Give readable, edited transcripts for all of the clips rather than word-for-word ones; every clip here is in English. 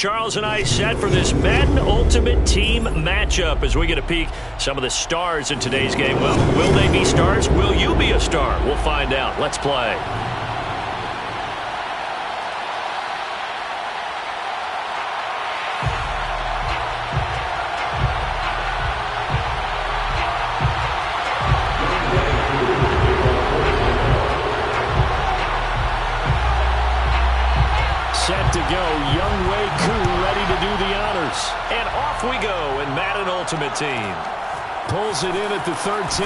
Charles and I set for this Madden Ultimate Team matchup as we get a peek some of the stars in today's game. Well, will they be stars? Will you be a star? We'll find out. Let's play. Set to go, Young Wei Koo ready to do the honors. And off we go in Madden Ultimate Team. Pulls it in at the 13.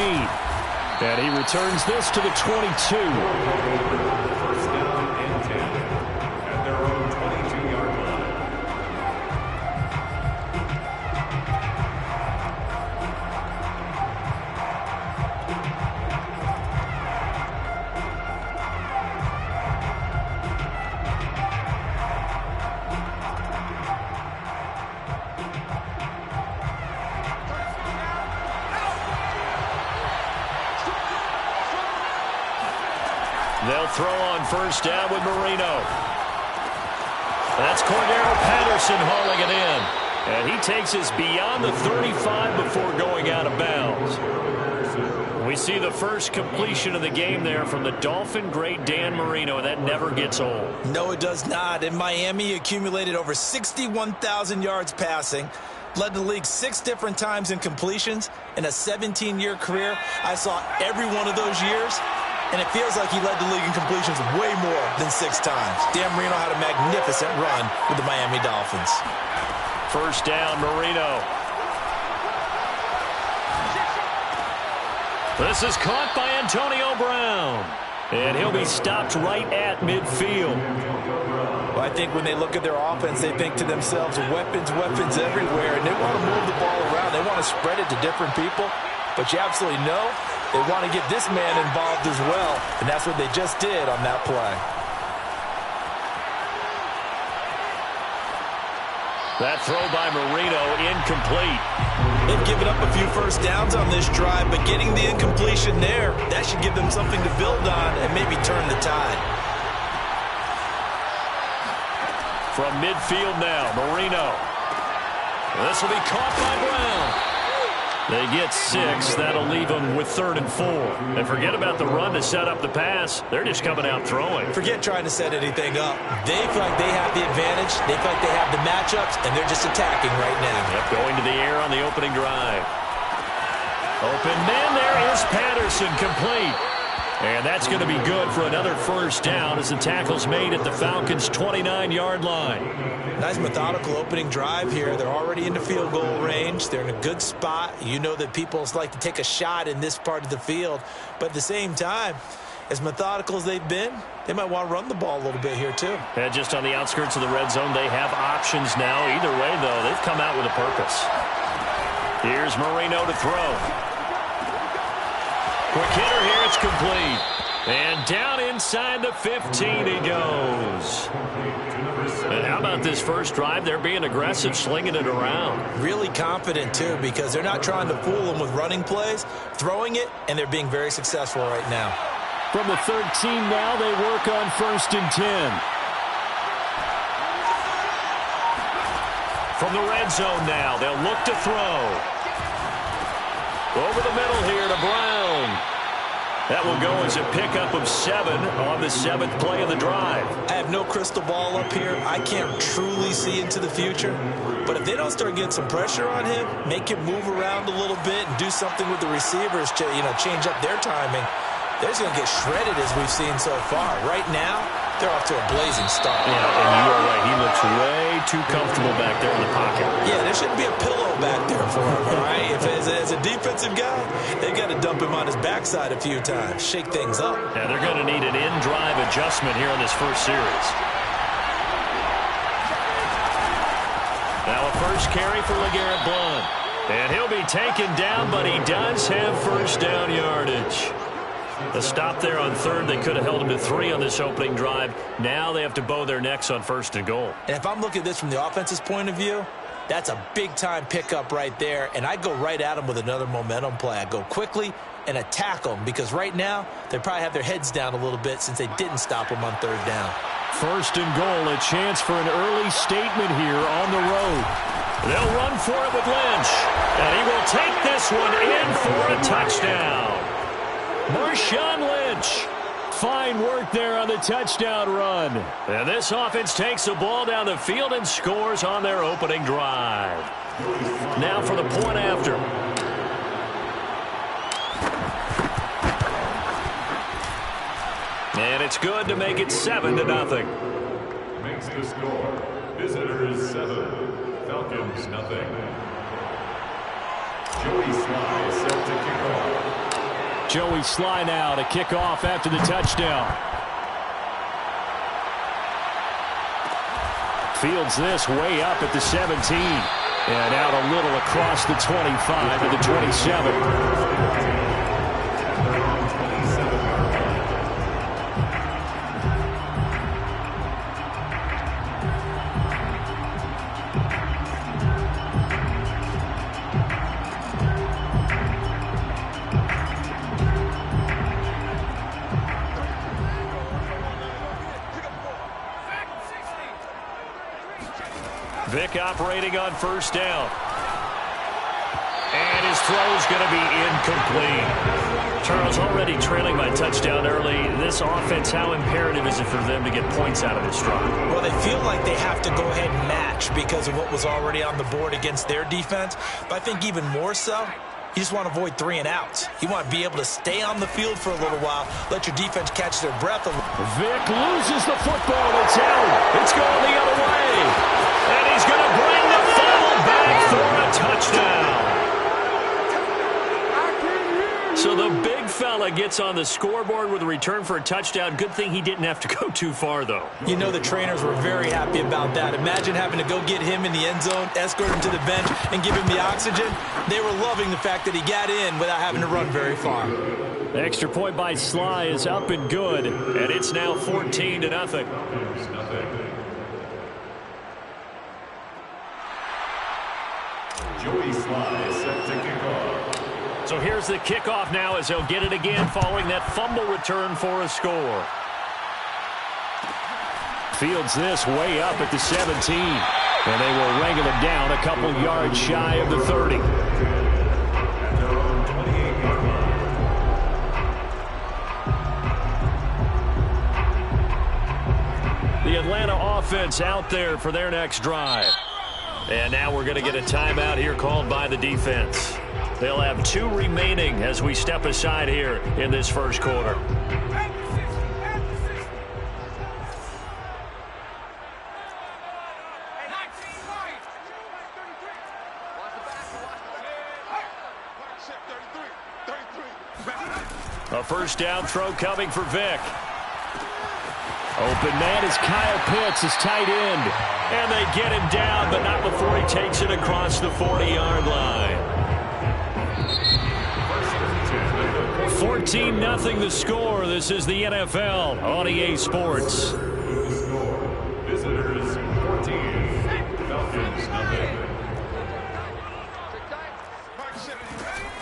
And he returns this to the 22. First down and 10 at their own 22-yard line. They'll throw on first down with Marino. That's Cordero Patterson hauling it in. And he takes us beyond the 35 before going out of bounds. We see the first completion of the game there from the Dolphin great Dan Marino, and that never gets old. No, it does not. In Miami, he accumulated over 61,000 yards passing. Led the league 6 different times in completions. In a 17-year career, I saw every one of those years. And it feels like he led the league in completions way more than 6 times. Dan Marino had a magnificent run with the Miami Dolphins. First down, Marino. This is caught by Antonio Brown. And he'll be stopped right at midfield. Well, I think when they look at their offense, they think to themselves, weapons, weapons everywhere. And they want to move the ball around. They want to spread it to different people. But you absolutely know they want to get this man involved as well, and that's what they just did on that play. That throw by Marino incomplete. They've given up a few first downs on this drive, but getting the incompletion there, that should give them something to build on and maybe turn the tide. From midfield now, Marino. This will be caught by Brown. They get 6. That'll leave them with 3rd and 4. And forget about the run to set up the pass. They're just coming out throwing. Forget trying to set anything up. They feel like they have the advantage. They feel like they have the matchups, and they're just attacking right now. Yep, going to the air on the opening drive. Open man, there is Patterson, complete. And that's going to be good for another first down as the tackle's made at the Falcons' 29-yard line. Nice methodical opening drive here. They're already into field goal range. They're in a good spot. You know that people like to take a shot in this part of the field. But at the same time, as methodical as they've been, they might want to run the ball a little bit here too. And just on the outskirts of the red zone, they have options now. Either way, though, they've come out with a purpose. Here's Marino to throw. Quick hitter here, it's complete. And down inside the 15 he goes. And how about this first drive? They're being aggressive, slinging it around. Really confident, too, because they're not trying to fool them with running plays, throwing it, and they're being very successful right now. From the 13 now, they work on 1st and 10. From the red zone now, they'll look to throw. Over the middle here to Brown. That will go as a pickup of 7 on the 7th play of the drive. I have no crystal ball up here. I can't truly see into the future. But if they don't start getting some pressure on him, make him move around a little bit and do something with the receivers to, change up their timing, they're just going to get shredded as we've seen so far. Right now, they're off to a blazing start. Yeah, and you are right. He looks way too comfortable back there in the pocket. Yeah, there shouldn't be a pillow back there for him, all right? If as a defensive guy, they've got to dump him on his backside a few times, shake things up. Yeah, they're going to need an in-drive adjustment here on this first series. Now a first carry for LeGarrette Blount. And he'll be taken down, but he does have first down yardage. A stop there on 3rd. They could have held him to 3 on this opening drive. Now they have to bow their necks on 1st and goal. And if I'm looking at this from the offense's point of view, that's a big-time pickup right there. And I go right at them with another momentum play. I go quickly and attack them because right now they probably have their heads down a little bit since they didn't stop them on 3rd down. First and goal, a chance for an early statement here on the road. They'll run for it with Lynch. And he will take this one in for a touchdown. Marshawn Lynch. Fine work there on the touchdown run. And this offense takes the ball down the field and scores on their opening drive. Now for the point after. And it's good to make it 7-0. Makes the score. Visitors 7, Falcons nothing. Joey Sly set to kick off. Joey Sly now to kick off after the touchdown. Fields this way up at the 17. And out a little across the 25 to the 27. Vick operating on first down. And his throw's going to be incomplete. Charles, already trailing by touchdown early. This offense, how imperative is it for them to get points out of this drive? Well, they feel like they have to go ahead and match because of what was already on the board against their defense. But I think even more so, you just want to avoid 3 and outs. You want to be able to stay on the field for a little while, let your defense catch their breath a little. Vick loses the football. It's out. It's going the other way. And he's going to bring the foul back for a touchdown. So the big fella gets on the scoreboard with a return for a touchdown. Good thing he didn't have to go too far, though. You know the trainers were very happy about that. Imagine having to go get him in the end zone, escort him to the bench, and give him the oxygen. They were loving the fact that he got in without having to run very far. The extra point by Sly is up and good, and it's now 14-0. Joey Sly set to kick off. So here's the kickoff now as he'll get it again following that fumble return for a score. Fields this way up at the 17. And they will wrangle it down a couple yards shy of the 30. The Atlanta offense out there for their next drive. And now we're going to get a timeout here called by the defense. They'll have 2 remaining as we step aside here in this first quarter. A first down throw coming for Vick. Open man is Kyle Pitts, his tight end. And they get him down, but not before he takes it across the 40-yard line. 14-0 the score. This is the NFL on EA Sports. Visitors 14, Falcons nothing.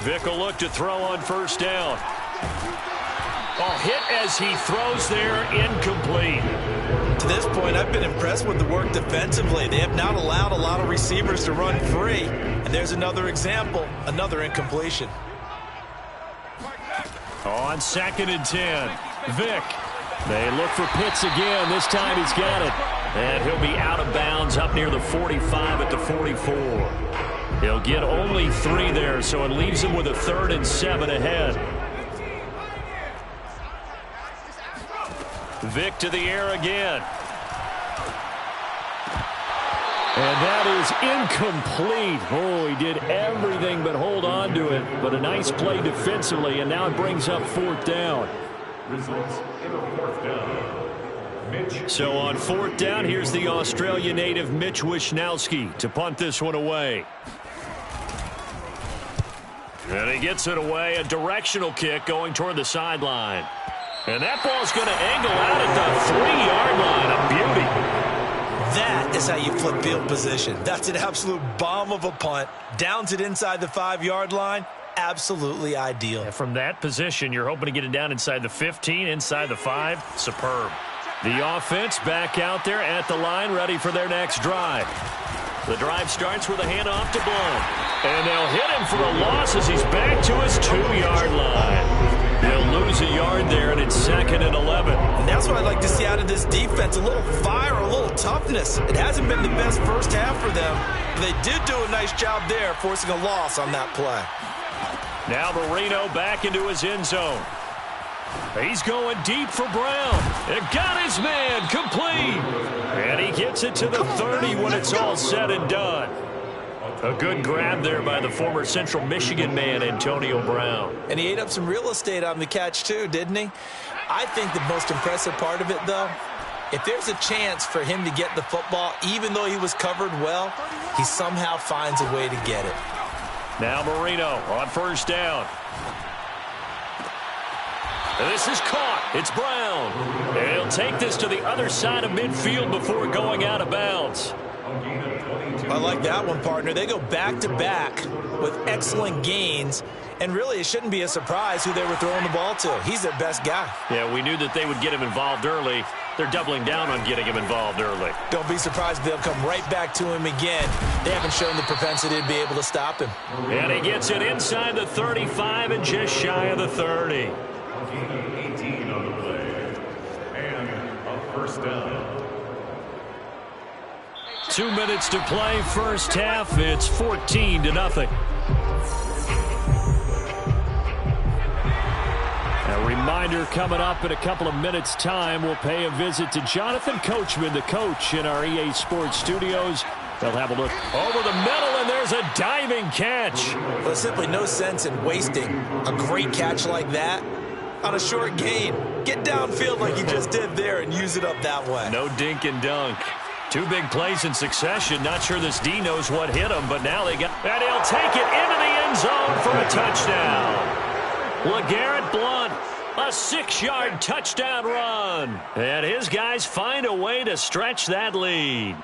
Vick will look to throw on first down. Oh, hit as he throws there, incomplete. To this point, I've been impressed with the work defensively. They have not allowed a lot of receivers to run free. And there's another example, another incompletion. On 2nd and 10, Vick. They look for Pitts again. This time he's got it. And he'll be out of bounds up near the 45 at the 44. He'll get only 3 there, so it leaves him with a 3rd and 7 ahead. Vick to the air again. And that is incomplete. Oh, he did everything but hold on to it. But a nice play defensively, and now it brings up 4th down. Results in a 4th down. Mitch. So on 4th down, here's the Australia native Mitch Wishnowsky to punt this one away. And he gets it away, a directional kick going toward the sideline. And that ball's going to angle out at the 3-yard line. A beauty. That is how you flip field position. That's an absolute bomb of a punt. Downs it inside the 5-yard line. Absolutely ideal. And from that position, you're hoping to get it down inside the 15, inside the 5. Superb. The offense back out there at the line, ready for their next drive. The drive starts with a handoff to Blount. And they'll hit him for a loss as he's back to his 2-yard line. They'll lose a yard there, and it's 2nd and 11. And that's what I'd like to see out of this defense, a little fire, a little toughness. It hasn't been the best first half for them, but they did do a nice job there, forcing a loss on that play. Now Marino back into his end zone. He's going deep for Brown. It got his man complete. And he gets it to the 30 when it's all said and done. A good grab there by the former Central Michigan man, Antonio Brown. And he ate up some real estate on the catch, too, didn't he? I think the most impressive part of it, though, if there's a chance for him to get the football, even though he was covered well, he somehow finds a way to get it. Now Marino on first down. This is caught. It's Brown. And he'll take this to the other side of midfield before going out of bounds. I like that one, partner. They go back-to-back with excellent gains, and really it shouldn't be a surprise who they were throwing the ball to. He's their best guy. Yeah, we knew that they would get him involved early. They're doubling down on getting him involved early. Don't be surprised if they'll come right back to him again. They haven't shown the propensity to be able to stop him. And he gets it inside the 35 and just shy of the 30. 18 on the play. And a first down. 2 minutes to play first half. It's 14-0. A reminder coming up in a couple of minutes' time. We'll pay a visit to Jonathan Coachman, the coach in our EA Sports studios. They'll have a look over the middle, and there's a diving catch. Well, there's simply no sense in wasting a great catch like that on a short gain. Get downfield like you just did there and use it up that way. No dink and dunk. 2 big plays in succession. Not sure this D knows what hit him, but now they got... And he'll take it into the end zone for a touchdown. LeGarrette Blount, a 6-yard touchdown run. And his guys find a way to stretch that lead.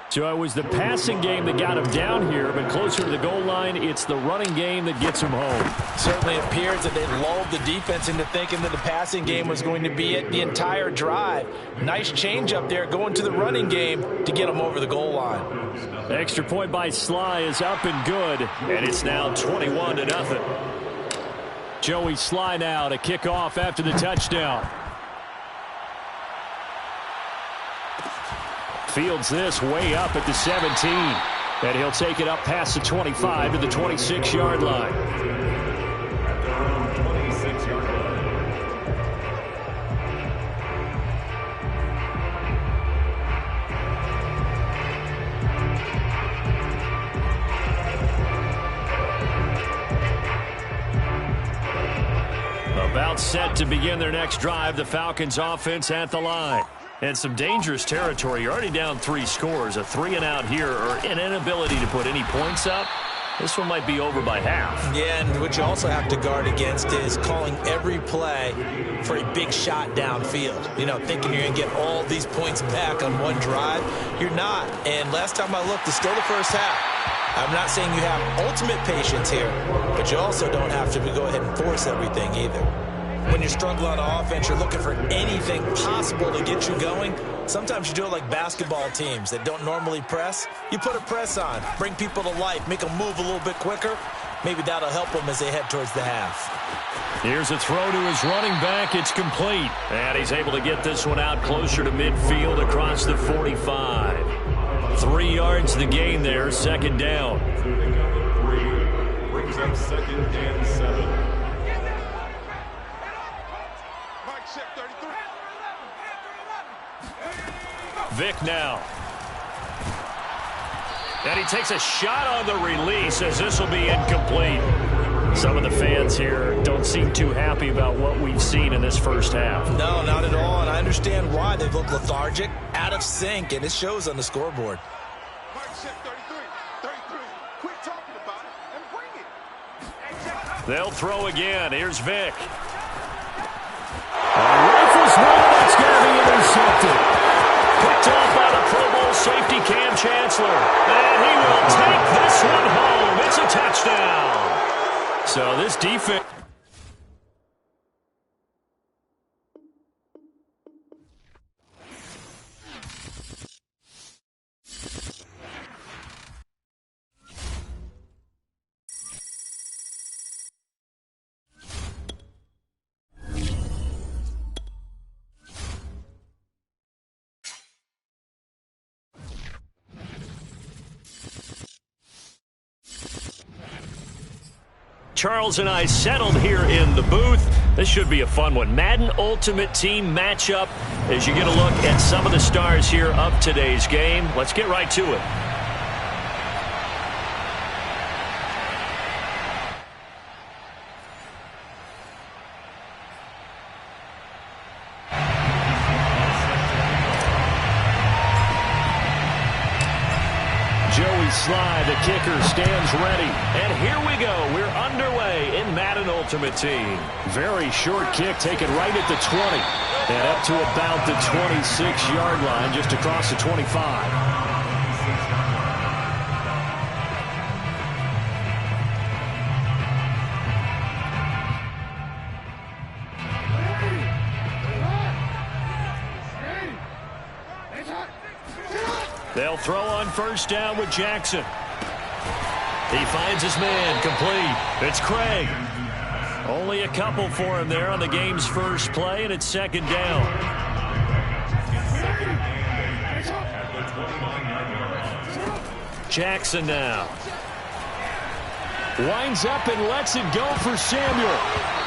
So it was the passing game that got him down here, but closer to the goal line, it's the running game that gets him home. Certainly appears that they lulled the defense into thinking that the passing game was going to be it the entire drive. Nice change up there going to the running game to get him over the goal line. Extra point by Sly is up and good, and it's now 21-0. Joey Sly now to kick off after the touchdown. Fields this way up at the 17. And he'll take it up past the 25 to the 26-yard line. At the 26-yard line. About set to begin their next drive. The Falcons offense at the line. And some dangerous territory. You're already down 3 scores. A 3-and-out here, or an inability to put any points up. This one might be over by half. Yeah, and what you also have to guard against is calling every play for a big shot downfield. You know, thinking you're going to get all these points back on one drive. You're not. And last time I looked, it's still the first half. I'm not saying you have ultimate patience here, but you also don't have to go ahead and force everything either. When you're struggling on offense, you're looking for anything possible to get you going. Sometimes you do it like basketball teams that don't normally press. You put a press on, bring people to life, make them move a little bit quicker. Maybe that'll help them as they head towards the half. Here's a throw to his running back. It's complete. And he's able to get this one out closer to midfield across the 45. 3 yards the gain there, 2nd down. Brings up 2nd and 7. Vick now. And he takes a shot on the release as this will be incomplete. Some of the fans here don't seem too happy about what we've seen in this first half. No, not at all, and I understand why. They look lethargic, out of sync, and it shows on the scoreboard. They'll throw again. Here's Vick. Rifles one that's going to be intercepted. Picked off by the Pro Bowl safety Cam Chancellor. And he will take this one home. It's a touchdown. So this defense... Charles and I settled here in the booth. This should be a fun one. Madden Ultimate Team matchup as you get a look at some of the stars here of today's game. Let's get right to it. Sly, the kicker, stands ready. And here we go. We're underway in Madden Ultimate Team. Very short kick taken right at the 20. And up to about the 26-yard line, just across the 25. They'll throw on first down with Jackson. He finds his man, complete. It's Craig. Only a couple for him there on the game's first play, and it's second down. Jackson now. Winds up and lets it go for Samuel.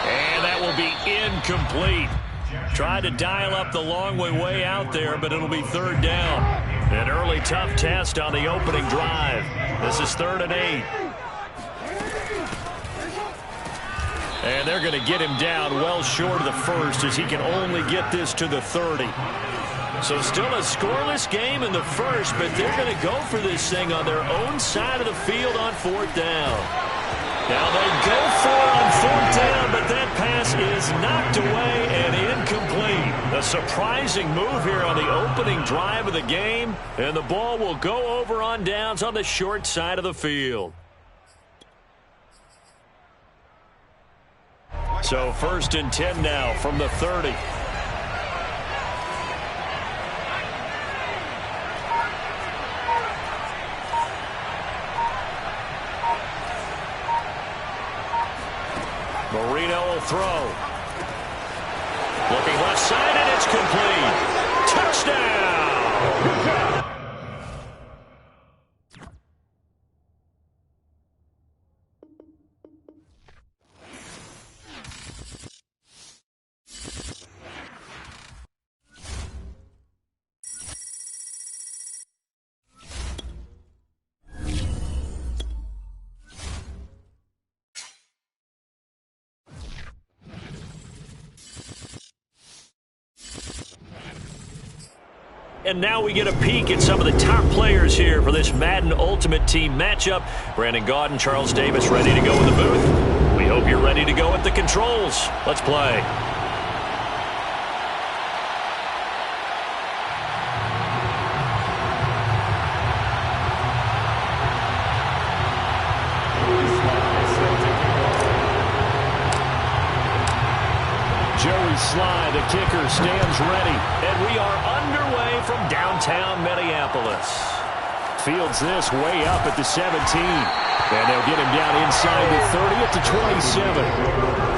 And that will be incomplete. Tried to dial up the long way out there, but it'll be third down. An early tough test on the opening drive. This is 3rd and 8. And they're going to get him down well short of the first as he can only get this to the 30. So still a scoreless game in the first, but they're going to go for this thing on their own side of the field on 4th down. Now they go for it on 4th down, but that pass is knocked away and incomplete. A surprising move here on the opening drive of the game, and the ball will go over on downs on the short side of the field. So 1st and 10 now from the 30. Marino will throw. Looking left side, and it's complete. Touchdown! And now we get a peek at some of the top players here for this Madden Ultimate Team matchup. Brandon Gaudin, Charles Davis ready to go in the booth. We hope you're ready to go at the controls. Let's play. Sly, the kicker, stands ready. And we are underway from downtown Minneapolis. Fields this way up at the 17. And they'll get him down inside the 30 at the 27.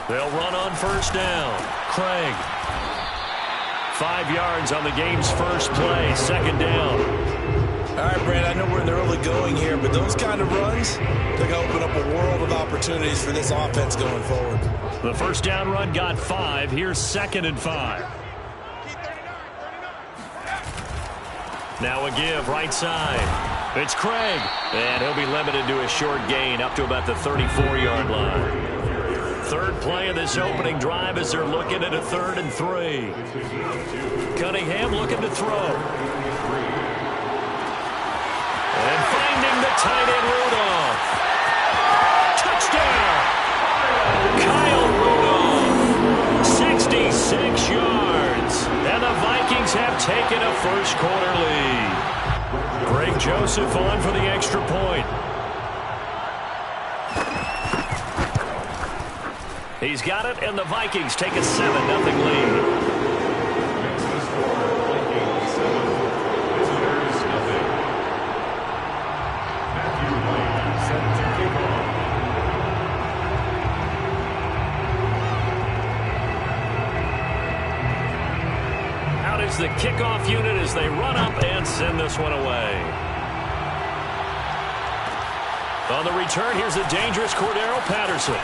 They'll run on first down. Craig. 5 yards on the game's first play. Second down. All right, Brand, I know we're in the early going here, but those kind of runs, they're going to open up a world of opportunities for this offense going forward. The first down run got 5. Here's 2nd and 5. Now a give right side. It's Craig. And he'll be limited to a short gain up to about the 34-yard line. Third play of this opening drive as they're looking at a 3rd and 3. Cunningham looking to throw. And finding the tight end Rudolph. Touchdown! Kyle Rudolph. 66 yards. And the Vikings have taken a first quarter lead. Greg Joseph on for the extra point. He's got it, and the Vikings take a 7-0 lead. Makes the score Vikings 7, visitors nothing. Matthew White set to kick off. Out is the kickoff unit as they run up and send this one away. On the return, here's the dangerous Cordarrelle Patterson.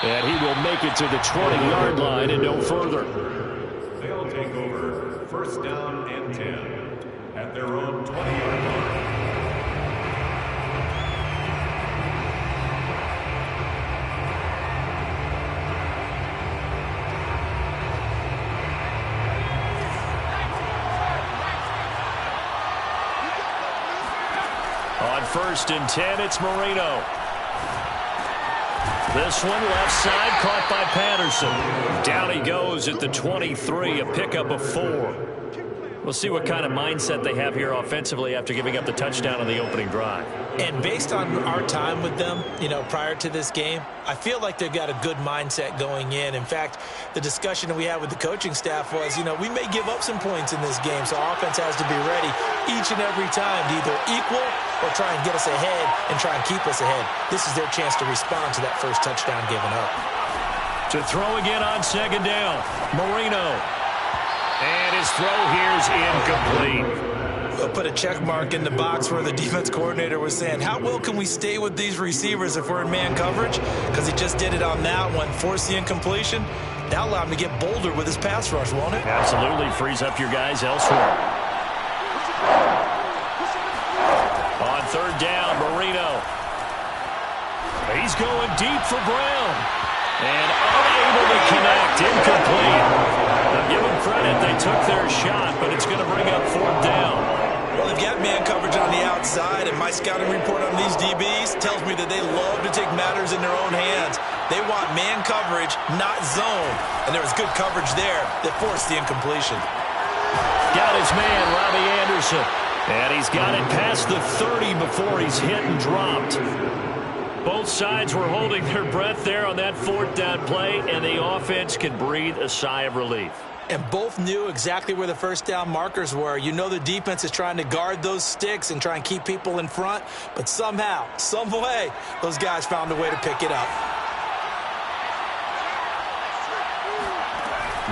And he will make it to the 20-yard line and no further. They'll take over first down and 10 at their own 20-yard line. On first and 10, it's Marino. This one left side caught by Patterson. Down he goes at the 23, a pickup of 4. We'll see what kind of mindset they have here offensively after giving up the touchdown on the opening drive. And based on our time with them, prior to this game, I feel like they've got a good mindset going in. In fact, the discussion that we had with the coaching staff was, we may give up some points in this game, so our offense has to be ready each and every time to either equal or try and get us ahead and try and keep us ahead. This is their chance to respond to that first touchdown given up. To throw again on second down, Marino. And his throw here's incomplete. We'll put a check mark in the box where the defense coordinator was saying, how well can we stay with these receivers if we're in man coverage? Because he just did it on that one, forced the incompletion. That'll allow him to get bolder with his pass rush, won't it? Absolutely frees up your guys elsewhere. On third down, Marino. He's going deep for Brown. And unable to connect, incomplete. Now give them credit, they took their shot, but it's going to bring up fourth down. Well, they've got man coverage on the outside, and my scouting report on these DBs tells me that they love to take matters in their own hands. They want man coverage, not zone. And there was good coverage there that forced the incompletion. Got his man, Robbie Anderson. And he's got it past the 30 before he's hit and dropped. Both sides were holding their breath there on that fourth down play, and the offense can breathe a sigh of relief. And both knew exactly where the first down markers were. The defense is trying to guard those sticks and try and keep people in front, but somehow, some way, those guys found a way to pick it up.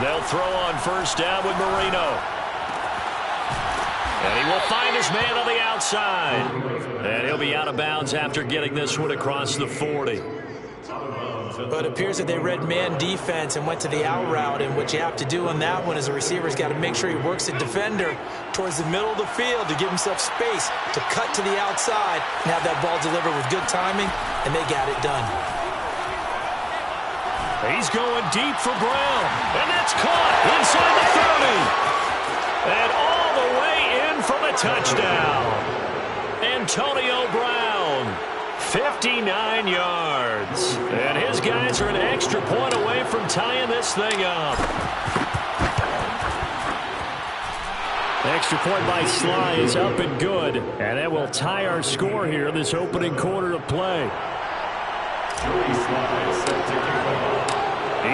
They'll throw on first down with Marino. And he will find his man on the outside. And he'll be out of bounds after getting this one across the 40. But it appears that they read man defense and went to the out route. And what you have to do on that one is a receiver's got to make sure he works the defender towards the middle of the field to give himself space to cut to the outside and have that ball delivered with good timing, and they got it done. He's going deep for Brown. And that's caught inside the 30. And all the way in for the touchdown. Antonio Brown, 59 yards. And his guys are an extra point away from tying this thing up. Extra point by Sly is up and good. And that will tie our score here in this opening quarter of play.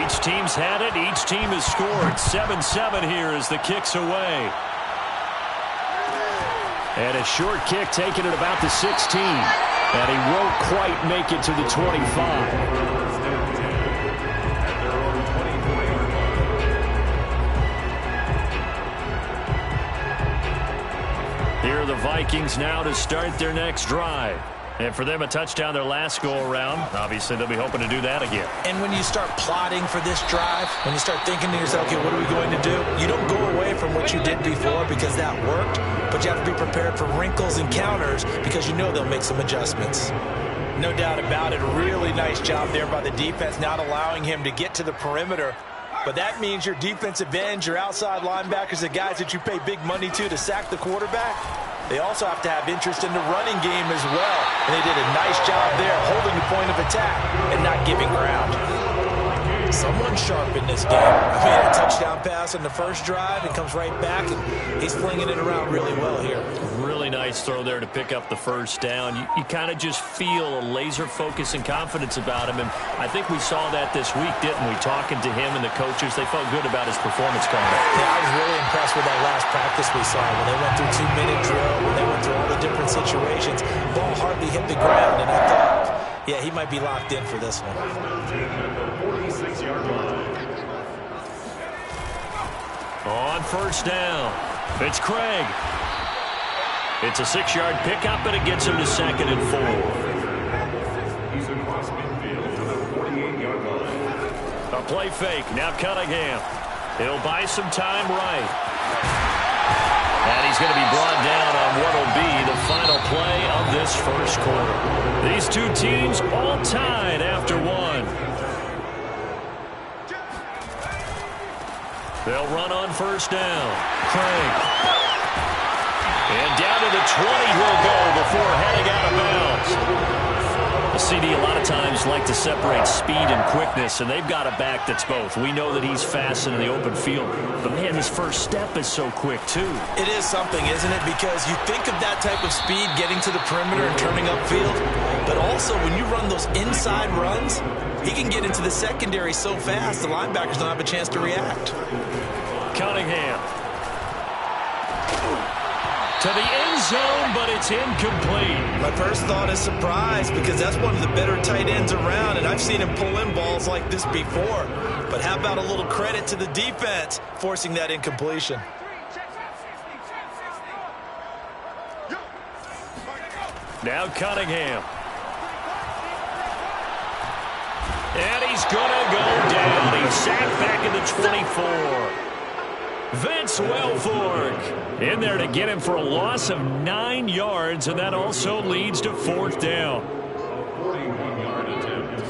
Each team's had it. Each team has scored. 7-7 here as the kick's away. And a short kick taken at about the 16. And he won't quite make it to the 25. Here are the Vikings now to start their next drive. And for them, a touchdown their last go-around. Obviously, they'll be hoping to do that again. And when you start plotting for this drive, when you start thinking to yourself, okay, what are we going to do? You don't go away from what you did before because that worked, but you have to be prepared for wrinkles and counters because you know they'll make some adjustments. No doubt about it. A really nice job there by the defense, not allowing him to get to the perimeter. But that means your defensive ends, your outside linebackers, the guys that you pay big money to sack the quarterback, they also have to have interest in the running game as well. And they did a nice job there holding the point of attack and not giving ground. Someone sharp in this game. I mean, a touchdown pass on the first drive and comes right back, and he's flinging it around really well here. Really nice throw there to pick up the first down. You kind of just feel a laser focus and confidence about him, and I think we saw that this week, didn't we? Talking to him and the coaches, they felt good about his performance coming up. Yeah, I was really impressed with that last practice we saw when they went through 2-minute drill, when they went through all the different situations. Ball hardly hit the ground, and I thought, yeah, he might be locked in for this one. 46-yard line. On first down, it's Craig. It's a 6-yard pickup, and it gets him to 2nd and 4. He's across midfield to the 48-yard line. A play fake. Now Cunningham. He'll buy some time right. And he's going to be brought down on what will be the final play of this first quarter. These two teams all tied after one. They'll run on first down. Craig. And down to the 20 he'll go before heading out of bounds. The CD a lot of times like to separate speed and quickness, and they've got a back that's both. We know that he's fast in the open field, but man, his first step is so quick too. It is something, isn't it? Because you think of that type of speed getting to the perimeter and turning upfield, but also when you run those inside runs, he can get into the secondary so fast the linebackers don't have a chance to react. Cunningham. To the end zone, but it's incomplete. My first thought is surprise because that's one of the better tight ends around, and I've seen him pull in balls like this before. But how about a little credit to the defense forcing that incompletion? Now Cunningham. And he's going to go down. He's sacked back in the 24. Vince Wilfork in there to get him for a loss of 9 yards, and that also leads to 4th down. 41-yard attempt.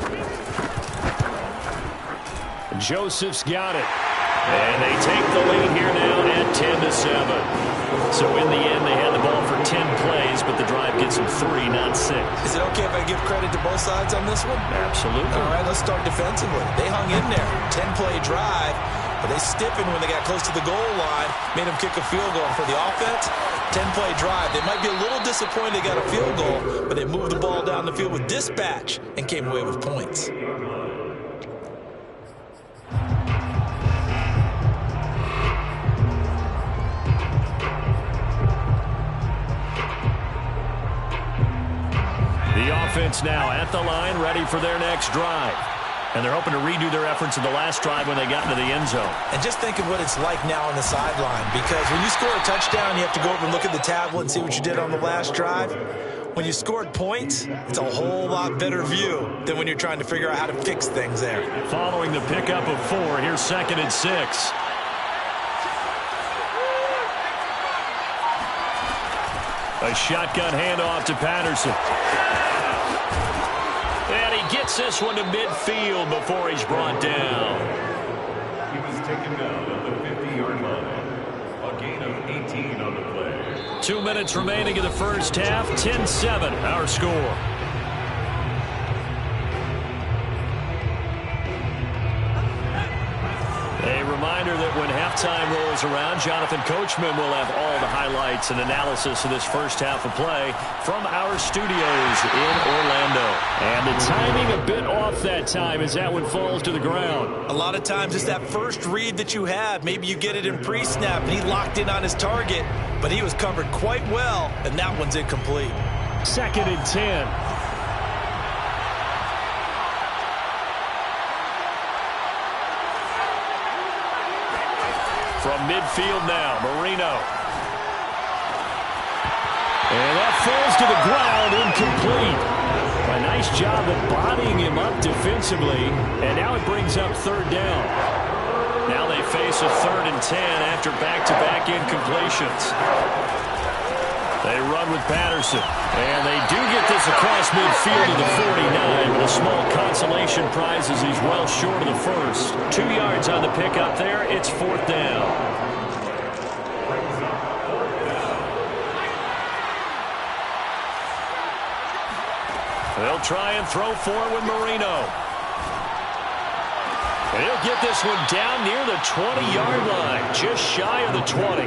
Joseph's got it. And they take the lead here now at 10-7. So in the end, they had the ball for 10 plays, but the drive gets them 3, not 6. Is it okay if I give credit to both sides on this one? Absolutely. All right, let's start defensively. They hung in there. 10-play drive. But they stiffened when they got close to the goal line, made them kick a field goal. And for the offense, 10-play drive. They might be a little disappointed they got a field goal, but they moved the ball down the field with dispatch and came away with points. The offense now at the line, ready for their next drive. And they're hoping to redo their efforts in the last drive when they got into the end zone. And just think of what it's like now on the sideline, because when you score a touchdown, you have to go over and look at the tablet and see what you did on the last drive. When you scored points, it's a whole lot better view than when you're trying to figure out how to fix things there. Following the pickup of 4, here's 2nd and 6. A shotgun handoff to Patterson. And he gets this one to midfield before he's brought down. He was taken down at the 50-yard line. A gain of 18 on the play. 2 minutes remaining in the first half. 10-7, our score. A reminder that when halftime rolls around, Jonathan Coachman will have all the highlights and analysis of this first half of play from our studios in Orlando. And the timing a bit off that time as that one falls to the ground. A lot of times it's that first read that you have. Maybe you get it in pre-snap and he locked in on his target, but he was covered quite well, and that one's incomplete. 2nd and 10. From midfield now, Marino. And that falls to the ground, incomplete. A nice job of bodying him up defensively, and now it brings up 3rd down. Now they face a 3rd and 10 after back-to-back incompletions. They run with Patterson, and they do get this across midfield to the 49, but a small consolation prize as he's well short of the first. 2 yards on the pickup there. It's 4th down. They'll try and throw for it with Marino. And he'll get this one down near the 20-yard line, just shy of the 20.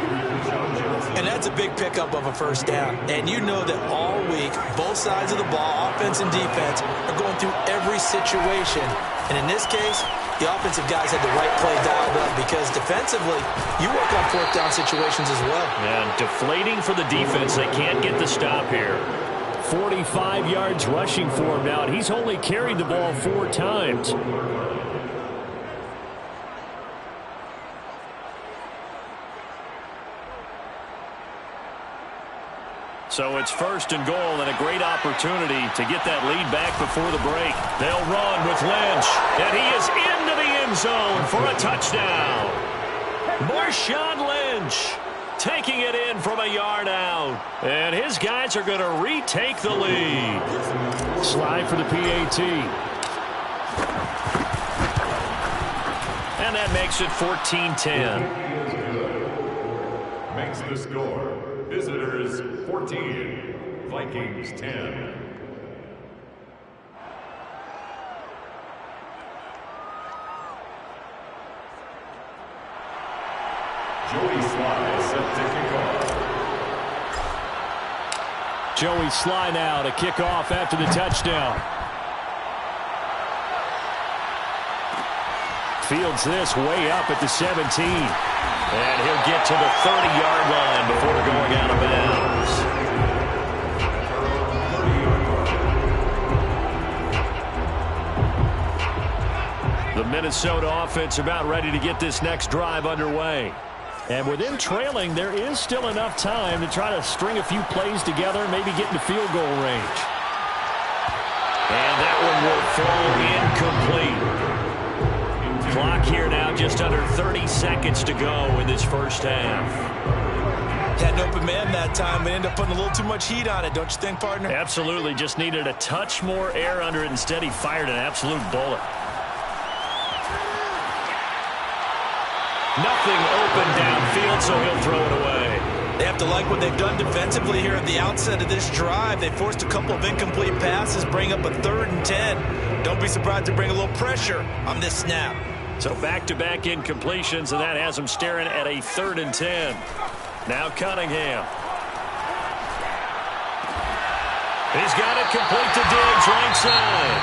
And that's a big pickup of a first down. And you know that all week, both sides of the ball, offense and defense, are going through every situation. And in this case, the offensive guys had the right play dialed up because defensively, you work on fourth down situations as well. And deflating for the defense. They can't get the stop here. 45 yards rushing for him now, and he's only carried the ball 4 times. So it's 1st and goal and a great opportunity to get that lead back before the break. They'll run with Lynch, and he is into the end zone for a touchdown. Marshawn Lynch taking it in from a yard out. And his guys are going to retake the lead. Slide for the PAT. And that makes it 14-10. Makes the score. Visitors 14, Vikings 10. Joey Sly set to kick off. Joey Sly now to kick off after the touchdown. Fields this way up at the 17. And he'll get to the 30-yard line before going out of bounds. The Minnesota offense about ready to get this next drive underway. And with them trailing, there is still enough time to try to string a few plays together and maybe get into field goal range. And that one will fall incomplete. Clock here now, just under 30 seconds to go in this first half. Had an open man that time, but ended up putting a little too much heat on it, don't you think, partner? Absolutely. Just needed a touch more air under it. Instead, he fired an absolute bullet. Nothing open downfield, so he'll throw it away. They have to like what they've done defensively here at the outset of this drive. They forced a couple of incomplete passes, bring up a 3rd and 10. Don't be surprised to bring a little pressure on this snap. So back-to-back incompletions, and that has him staring at a 3rd and 10. Now Cunningham. He's got it complete to Diggs, right side.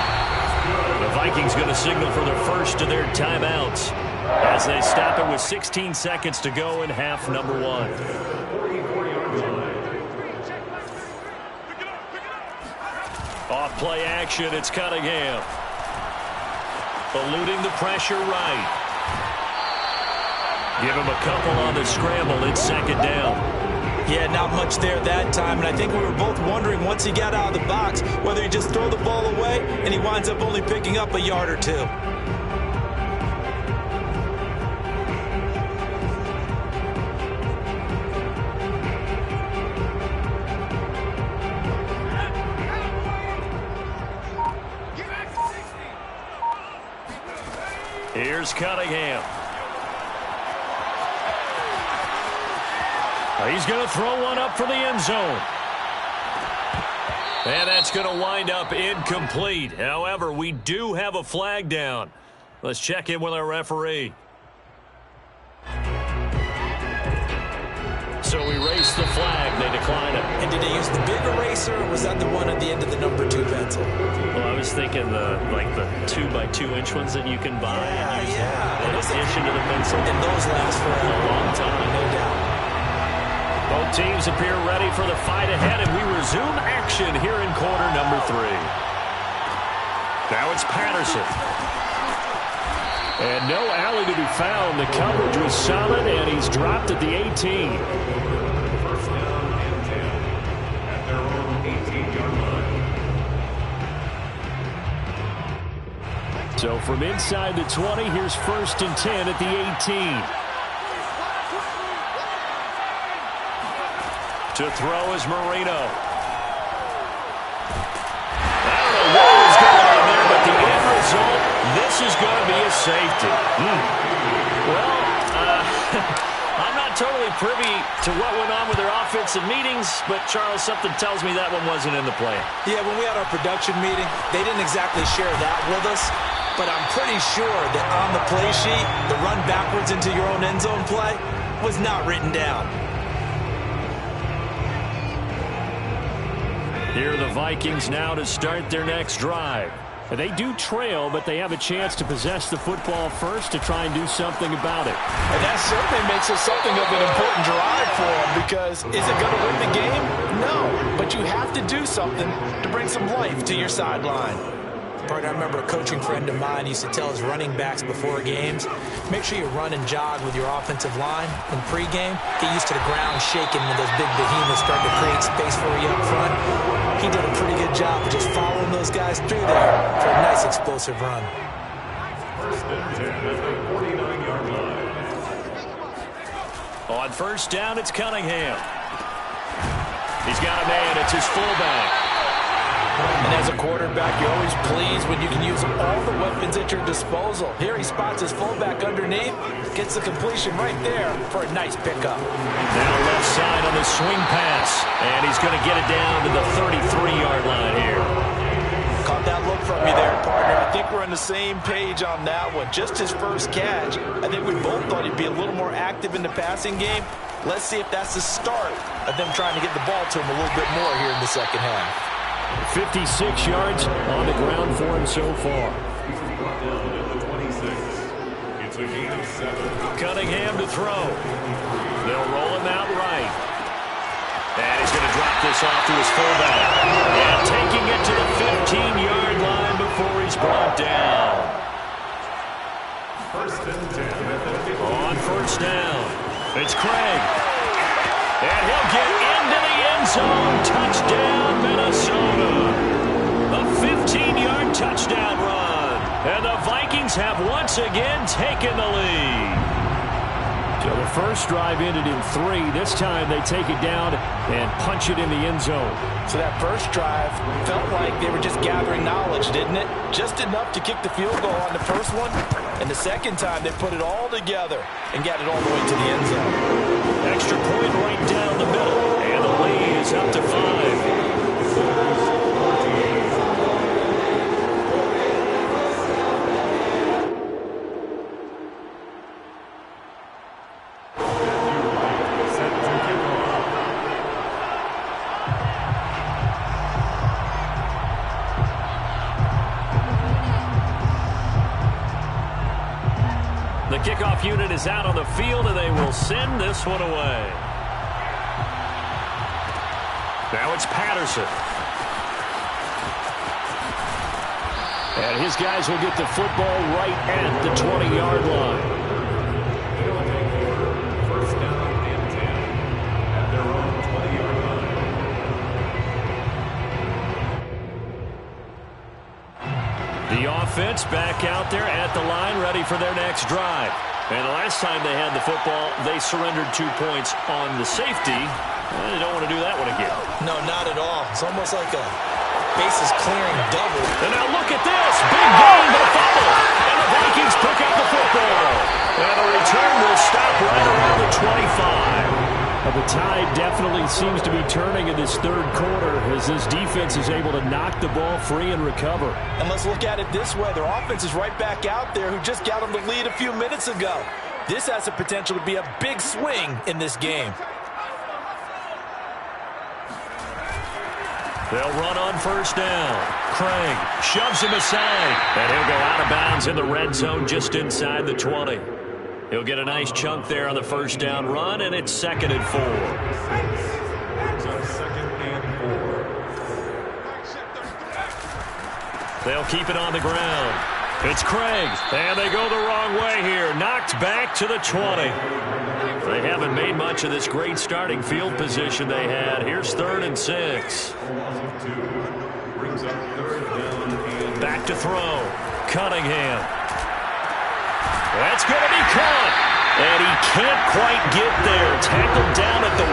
The Vikings going to signal for their first of their timeouts as they stop it with 16 seconds to go in half number 1. Off play action, it's Cunningham. Eluding the pressure right. Give him a couple on the scramble. It's 2nd down. Yeah, not much there that time, and I think we were both wondering once he got out of the box whether he just throw the ball away and he winds up only picking up a yard or 2. Here's Cunningham. He's going to throw one up for the end zone. And that's going to wind up incomplete. However, we do have a flag down. Let's check in with our referee. So we race the flag. They decline it. And did they use the big eraser, or was that the one at the end of the number 2 pencil? Well, I was thinking the 2x2-inch ones that you can buy and use in addition to the pencil. And those last for a long time, no doubt. Both teams appear ready for the fight ahead, and we resume action here in quarter number 3. Now it's Patterson. And no alley to be found. The coverage was solid, and he's dropped at the 18. First down and 10 at their own 18-yard line. So from inside the 20, here's 1st and 10 at the 18. To throw is Marino. I don't know what was going on there, but the end result, this is going to be a safety. Well, I'm not totally privy to what went on with their offensive meetings, but Charles, something tells me that one wasn't in the plan. Yeah, when we had our production meeting, they didn't exactly share that with us. but I'm pretty sure that on the play sheet, the run backwards into your own end zone play was not written down. Here are the Vikings now to start their next drive. They do trail, but they have a chance to possess the football first to try and do something about it. And that certainly makes it something of an important drive for them, because is it going to win the game? No, but you have to do something to bring some life to your sideline. Partner, I remember a coaching friend of mine used to tell his running backs before games, make sure you run and jog with your offensive line in pregame. Get used to the ground shaking when those big behemoths start to create space for you up front. He did a pretty good job of just following those guys through there for a nice explosive run. First and 10 at the 49-yard line. On first down, it's Cunningham. He's got a man. It's his fullback. And as a quarterback, you're always pleased when you can use all the weapons at your disposal. Here he spots his fullback underneath, gets the completion right there for a nice pickup. Now left side on the swing pass, and he's going to get it down to the 33-yard line here. Caught that look from you there, partner. I think we're on the same page on that one. Just his first catch. I think we both thought he'd be a little more active in the passing game. Let's see if that's the start of them trying to get the ball to him a little bit more here in the second half. 56 yards on the ground for him so far. It's a gain of 7. Cunningham to throw. They'll roll him out right. And he's going to drop this off to his fullback. And taking it to the 15-yard line before he's brought down. First and 10. On first down, it's Craig. And he'll get into the end zone. Touchdown, Minnesota. A 15-yard touchdown run. And the Vikings have once again taken the lead. So the first drive ended in 3. This time they take it down and punch it in the end zone. So that first drive felt like they were just gathering knowledge, didn't it? Just enough to kick the field goal on the first one. And the second time they put it all together and got it all the way to the end zone. Extra point right down the middle. And the lead is up to 5. The kickoff unit is out on the field, and they will send this one away. Now it's Patterson. And his guys will get the football right at the 20-yard line. They'll take over first down and 10 at their own 20-yard line. The offense back out there at the line, ready for their next drive. And the last time they had the football, they surrendered 2 points on the safety. They don't want to do that one again. No, not at all. It's almost like a bases clearing double. And now look at this. Big gain, but a fumble. And the Vikings pick up the football. And the return will stop right around the 25. The tide definitely seems to be turning in this third quarter as this defense is able to knock the ball free and recover. And let's look at it this way. Their offense is right back out there who just got them the lead a few minutes ago. This has the potential to be a big swing in this game. They'll run on first down. Craig shoves him aside. And he'll go out of bounds in the red zone just inside the 20. He'll get a nice chunk there on the first down run, and it's 2nd and 4. So 2nd and 4. They'll keep it on the ground. It's Craig, and they go the wrong way here. Knocked back to the 20. They haven't made much of this great starting field position they had. Here's 3rd and 6. Brings up 3rd down and back to throw. Cunningham. That's going to be caught. And he can't quite get there. Tackled down at the 1.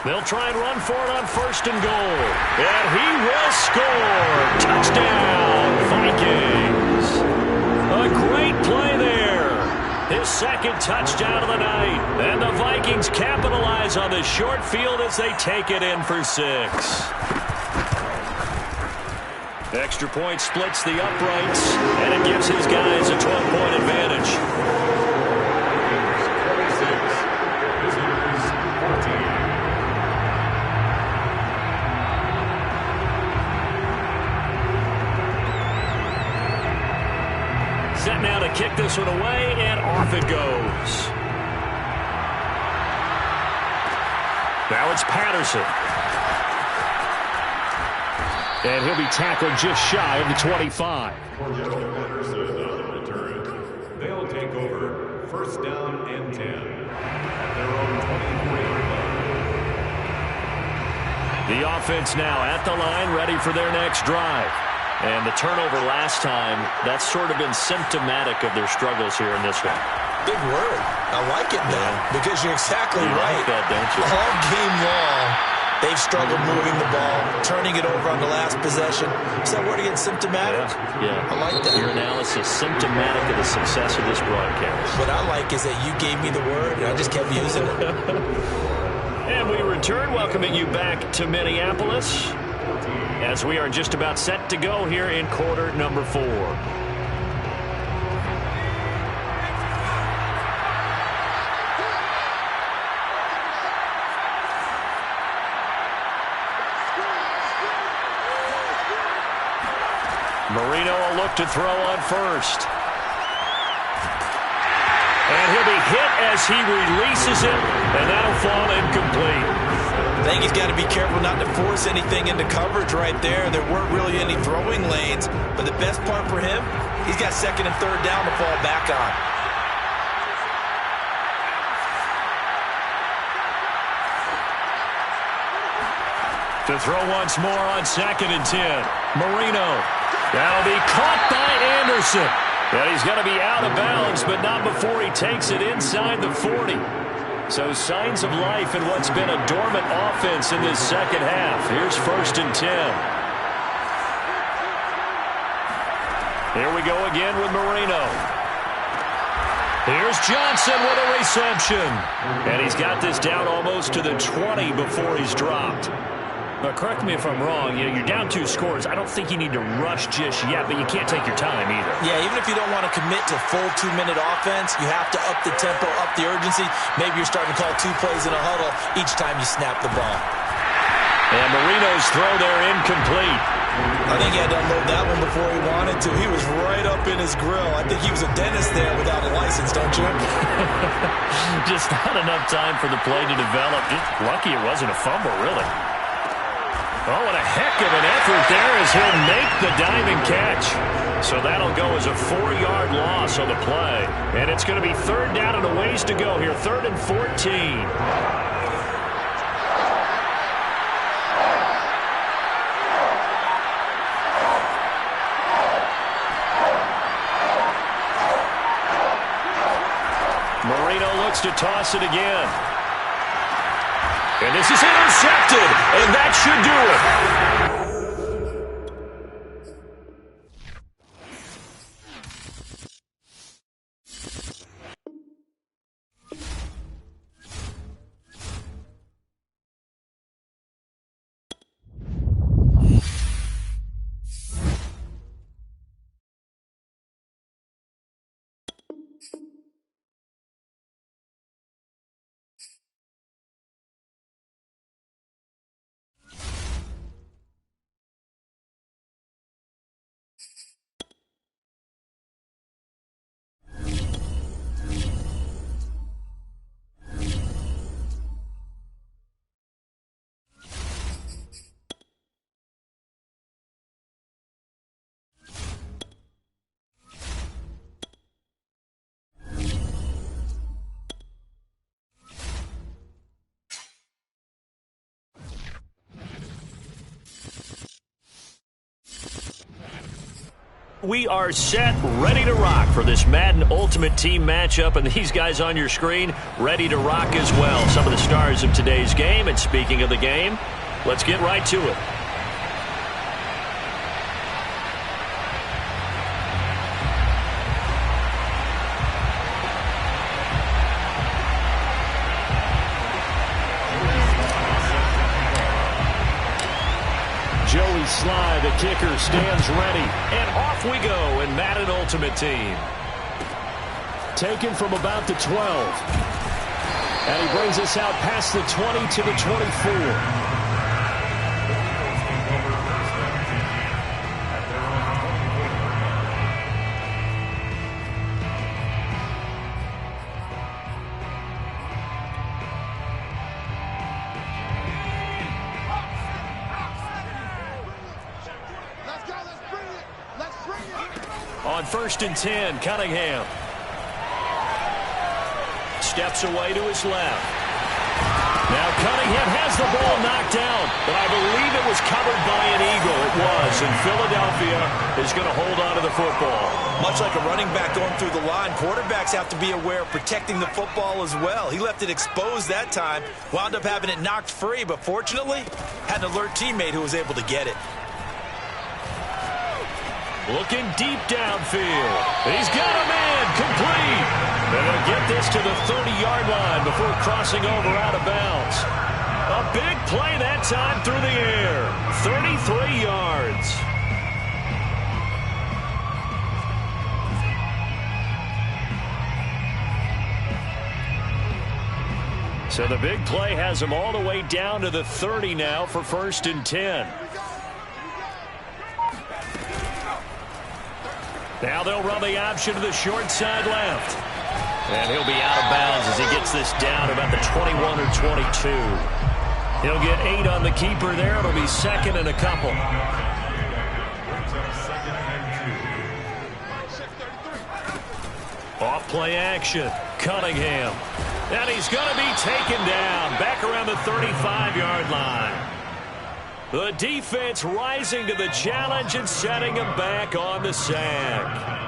They'll try and run for it on 1st and goal. And he will score. Touchdown, Vikings. A great play there. His 2nd touchdown of the night. And the Vikings capitalize on the short field as they take it in for 6. Extra point splits the uprights, and it gives his guys a 12-point advantage. 46, visitors 14. Set now to kick this one away, and off it goes. Now it's Patterson. And he'll be tackled just shy of the 25. Cordero Patterson on the return. They'll take over first down and 10 at their own 23-yard line. The offense now at the line, ready for their next drive. And the turnover last time, that's sort of been symptomatic of their struggles here in this one. Big word. I like it now because you're exactly You right. like that, don't you? All game long, they've struggled moving the ball, turning it over on the last possession. Is that word again, symptomatic? Yeah. I like that. Your analysis, symptomatic of the success of this broadcast. What I like is that you gave me the word, and I just kept using it. And we return, welcoming you back to Minneapolis as we are just about set to go here in quarter number 4. Marino will look to throw on first. And he'll be hit as he releases it, and that'll fall incomplete. I think he's got to be careful not to force anything into coverage right there. There weren't really any throwing lanes, but the best part for him, he's got second and third down to fall back on. To throw once more on second and 10. Marino. That'll be caught by Anderson. And he's going to be out of bounds, but not before he takes it inside the 40. So signs of life in what's been a dormant offense in this second half. Here's first and 10. Here we go again with Marino. Here's Johnson with a reception. And he's got this down almost to the 20 before he's dropped. But correct me if I'm wrong, you're down 2 scores. I don't think you need to rush just yet, but you can't take your time either. Yeah, even if you don't want to commit to full 2-minute offense, you have to up the tempo, up the urgency. Maybe you're starting to call 2 plays in a huddle each time you snap the ball. And Marino's throw there incomplete. I think he had to unload that one before he wanted to. He was right up in his grill. I think he was a dentist there without a license, don't you? Just not enough time for the play to develop. Just lucky it wasn't a fumble, really. Oh, what a heck of an effort there as he'll make the diving catch. So that'll go as a 4-yard loss on the play. And it's going to be third down and a ways to go here. 3rd and 14. Marino looks to toss it again. And this is intercepted, and that should do it. We are set, ready to rock for this Madden Ultimate Team matchup, and these guys on your screen ready to rock as well. Some of the stars of today's game, and speaking of the game, let's get right to it. Joey Sly, the kicker, stands ready. And off we go in Madden Ultimate Team. Taken from about the 12. And he brings us out past the 20 to the 24. On 1st and 10, Cunningham. Steps away to his left. Now Cunningham has the ball knocked down, but I believe it was covered by an Eagle. It was, and Philadelphia is going to hold on to the football. Much like a running back going through the line, quarterbacks have to be aware of protecting the football as well. He left it exposed that time, wound up having it knocked free, but fortunately, had an alert teammate who was able to get it. Looking deep downfield. He's got a man complete. And they'll get this to the 30-yard line before crossing over out of bounds. A big play that time through the air. 33 yards. So the big play has him all the way down to the 30 now for 1st and 10. Now they'll run the option to the short side left. And he'll be out of bounds as he gets this down about the 21 or 22. He'll get 8 on the keeper there. It'll be 2nd and a couple. Off play action. Cunningham. And he's going to be taken down back around the 35-yard line. The defense rising to the challenge and setting him back on the sack.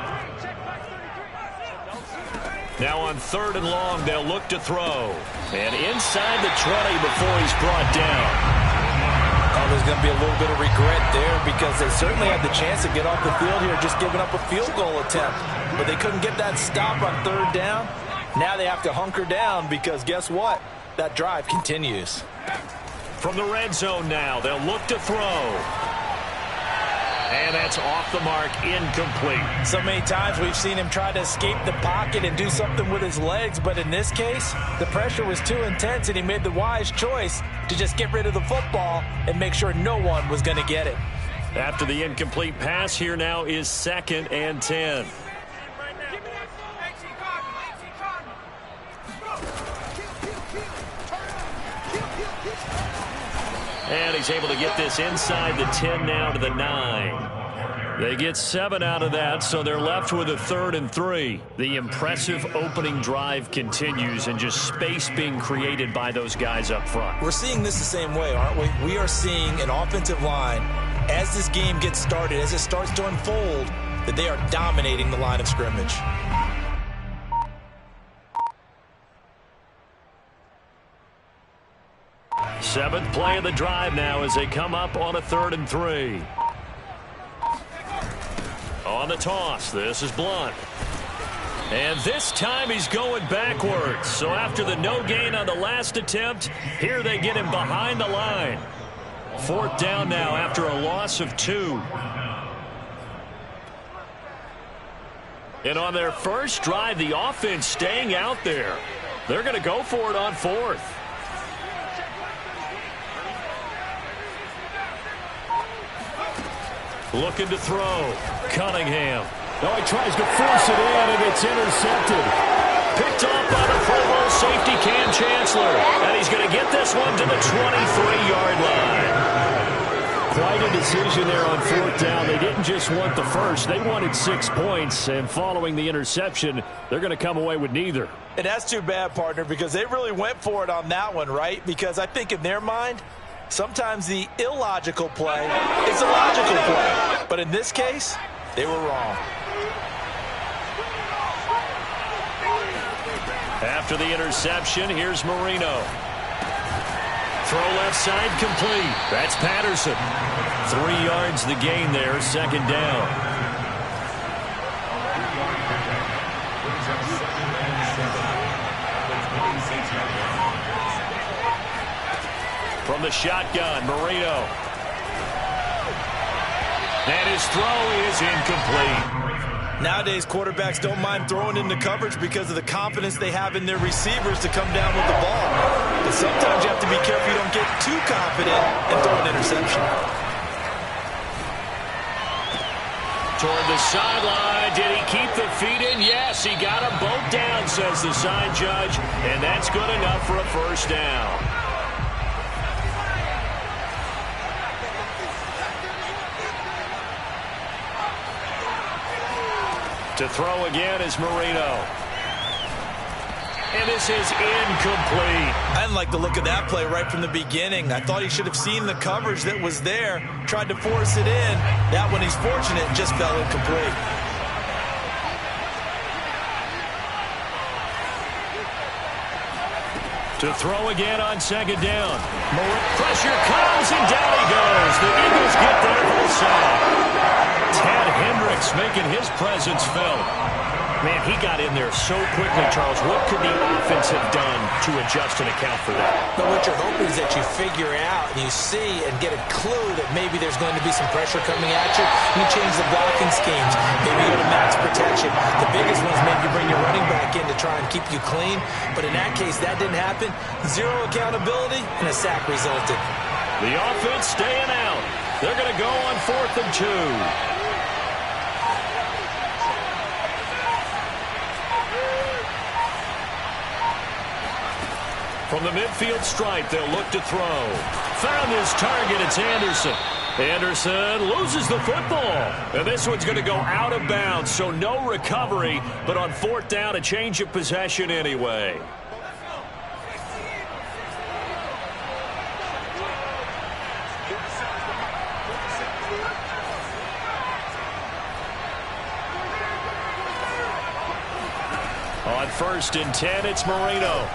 Now on 3rd and long, they'll look to throw. And inside the 20 before he's brought down. Oh, there's going to be a little bit of regret there because they certainly had the chance to get off the field here, just giving up a field goal attempt. But they couldn't get that stop on 3rd down. Now they have to hunker down because guess what? That drive continues. From the red zone now, they'll look to throw. And that's off the mark, incomplete. So many times we've seen him try to escape the pocket and do something with his legs, but in this case, the pressure was too intense and he made the wise choice to just get rid of the football and make sure no one was going to get it. After the incomplete pass, here now is 2nd and 10. And he's able to get this inside the 10 now to the 9. They get 7 out of that, so they're left with a 3rd and 3. The impressive opening drive continues and just space being created by those guys up front. We're seeing this the same way, aren't we? We are seeing an offensive line, as this game gets started, as it starts to unfold, that they are dominating the line of scrimmage. Seventh play of the drive now as they come up on a 3rd and 3. On the toss, this is Blunt. And this time he's going backwards. So after the no gain on the last attempt, here they get him behind the line. 4th down now after a loss of 2. And on their first drive, the offense staying out there. They're going to go for it on 4th. Looking to throw. Cunningham. Oh, he tries to force it in, and it's intercepted. Picked off by the Pro Bowl safety Cam Chancellor. And he's going to get this one to the 23-yard line. Quite a decision there on 4th down. They didn't just want the first. They wanted 6 points. And following the interception, they're going to come away with neither. And that's too bad, partner, because they really went for it on that one, right? Because I think in their mind, sometimes the illogical play is a logical play. But in this case, they were wrong. After the interception, here's Marino. Throw left side complete. That's Patterson. 3 yards the gain there, 2nd down. From the shotgun, Marino. And his throw is incomplete. Nowadays, quarterbacks don't mind throwing into coverage because of the confidence they have in their receivers to come down with the ball. But sometimes you have to be careful you don't get too confident and throw an interception. Toward the sideline. Did he keep the feet in? Yes, he got them both down, says the side judge. And that's good enough for a first down. To throw again is Marino. And this is incomplete. I didn't like the look of that play right from the beginning. I thought he should have seen the coverage that was there, tried to force it in. That one, he's fortunate, just fell incomplete. To throw again on second down. Pressure comes, and down he goes. The Eagles get there for the sack. Ted Hendricks making his presence felt. Man, he got in there so quickly, Charles. What could the offense have done to adjust and account for that? But what you're hoping is that you figure out and you see and get a clue that maybe there's going to be some pressure coming at you. You change the blocking schemes. Maybe you go to max protection. The biggest one is maybe you bring your running back in to try and keep you clean. But in that case, that didn't happen. Zero accountability, and a sack resulted. The offense staying out. They're going to go on 4th and 2. From the midfield stripe, they'll look to throw. Found his target. It's Anderson. Anderson loses the football. And this one's going to go out of bounds, so no recovery. But on 4th down, a change of possession anyway. On 1st and 10, it's Marino.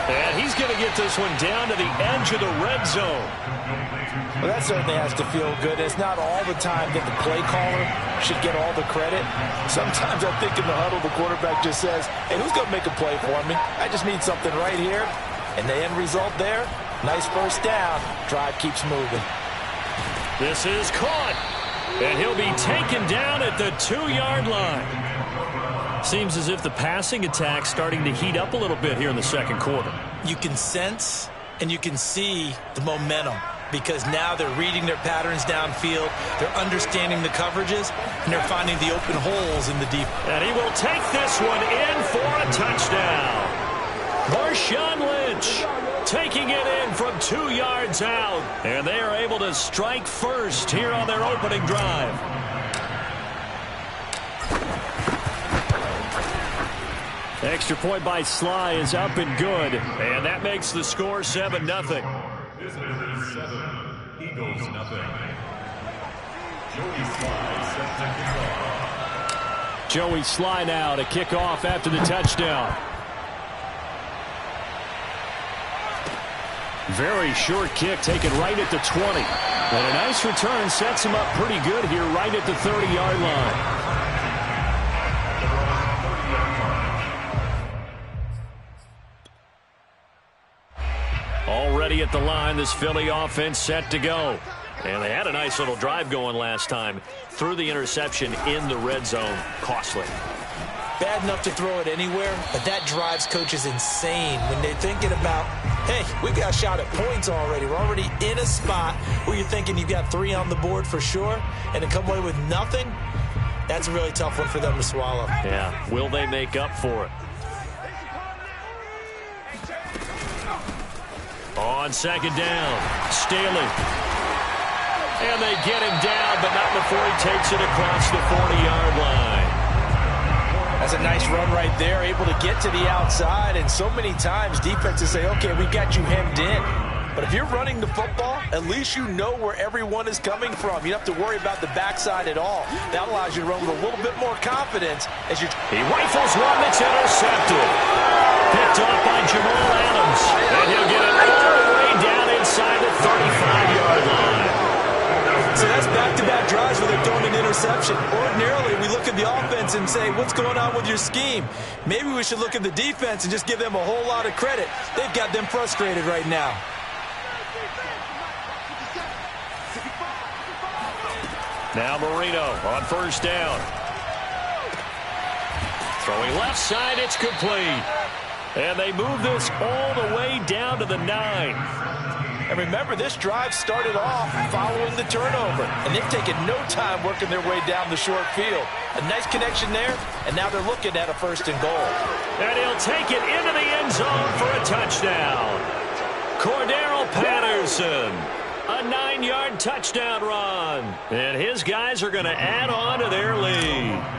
And he's going to get this one down to the edge of the red zone. Well, that certainly has to feel good. It's not all the time that the play caller should get all the credit. Sometimes I think in the huddle, the quarterback just says, hey, who's going to make a play for me? I just need something right here. And the end result there, nice first down. Drive keeps moving. This is caught. And he'll be taken down at the 2-yard line. Seems as if the passing attack's starting to heat up a little bit here in the second quarter. You can sense and you can see the momentum because now they're reading their patterns downfield, they're understanding the coverages, and they're finding the open holes in the deep. And he will take this one in for a touchdown. Marshawn Lynch taking it in from 2 yards out, and they are able to strike first here on their opening drive. Extra point by Sly is up and good, and that makes the score 7-0. Visitors 7, Eagles nothing. Joey Sly set to kick off. Joey Sly now to kick off after the touchdown. Very short kick taken right at the 20. And a nice return sets him up pretty good here right at the 30-yard line. Already at the line, this Philly offense set to go. And they had a nice little drive going last time. Threw the interception in the red zone. Costly. Bad enough to throw it anywhere, but that drives coaches insane when they're thinking about, hey, we got a shot at points already. We're already in a spot where you're thinking you've got 3 on the board for sure, and to come away with nothing, that's a really tough one for them to swallow. Yeah, will they make up for it? On second down, Staley. And they get him down, but not before he takes it across the 40-yard line. That's a nice run right there, able to get to the outside. And so many times defenses say, okay, we got you hemmed in. But if you're running the football, at least you know where everyone is coming from. You don't have to worry about the backside at all. That allows you to run with a little bit more confidence as you... He rifles one that's intercepted. Picked off by Jamal Adams. And he'll get it all the way down inside the 35-yard line. So that's back-to-back drives where they're throwing an interception. Ordinarily, we look at the offense and say, what's going on with your scheme? Maybe we should look at the defense and just give them a whole lot of credit. They've got them frustrated right now. Now Marino on first down. Throwing left side, it's complete. And they move this all the way down to the 9. And remember, this drive started off following the turnover. And they've taken no time working their way down the short field. A nice connection there, and now they're looking at a 1st and goal. And he'll take it into the end zone for a touchdown. Cordero Patterson, a 9-yard touchdown run. And his guys are going to add on to their lead.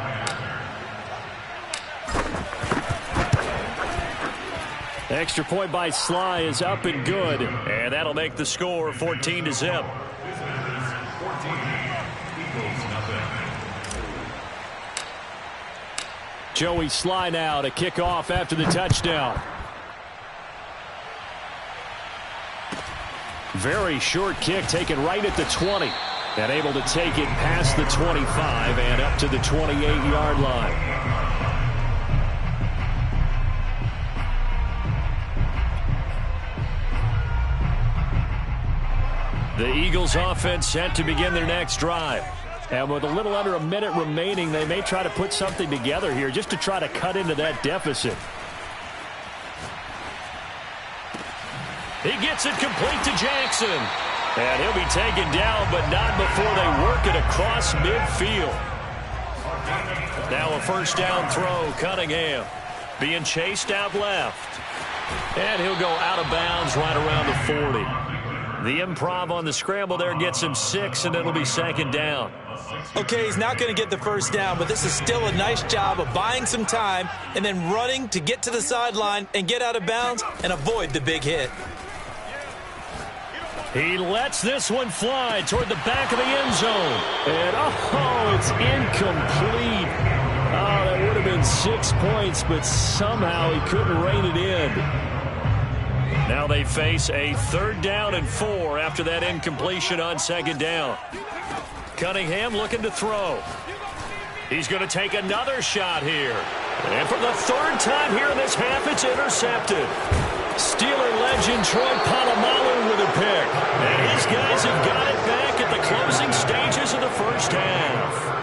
Extra point by Sly is up and good. And that'll make the score 14-0. Joey Sly now to kick off after the touchdown. Very short kick taken right at the 20. And able to take it past the 25 and up to the 28-yard line. The Eagles offense set to begin their next drive. And with a little under a minute remaining, they may try to put something together here just to try to cut into that deficit. He gets it complete to Jackson. And he'll be taken down, but not before they work it across midfield. Now a 1st down throw, Cunningham. Being chased out left. And he'll go out of bounds right around the 40. The improv on the scramble there gets him 6, and it'll be 2nd down. Okay, he's not going to get the 1st down, but this is still a nice job of buying some time and then running to get to the sideline and get out of bounds and avoid the big hit. He lets this one fly toward the back of the end zone. And, oh, it's incomplete. Oh, that would have been 6 points, but somehow he couldn't rein it in. Now they face a 3rd down and 4 after that incompletion on 2nd down. Cunningham looking to throw. He's going to take another shot here. And for the 3rd time here in this half, it's intercepted. Steeler legend Troy Polamalu with a pick. And his guys have got it back at the closing stages of the 1st half.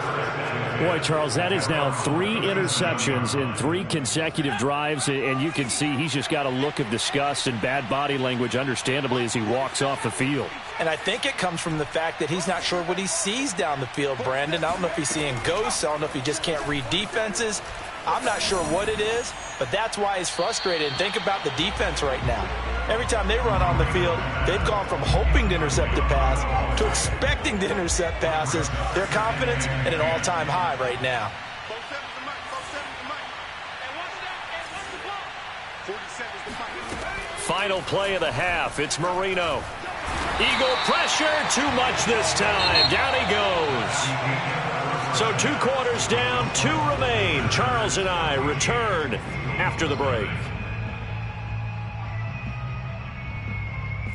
Boy, Charles, that is now 3 interceptions in 3 consecutive drives, and you can see he's just got a look of disgust and bad body language, understandably, as he walks off the field. And I think it comes from the fact that he's not sure what he sees down the field, Brandon. I don't know if he's seeing ghosts. I don't know if he just can't read defenses. I'm not sure what it is, but that's why he's frustrated. And think about the defense right now. Every time they run on the field, they've gone from hoping to intercept a pass to expecting to intercept passes. Their confidence at an all-time high right now. Final play of the half. It's Marino. Eagle pressure, too much this time. Down he goes. So 2 quarters down, 2 remain. Charles and I return after the break.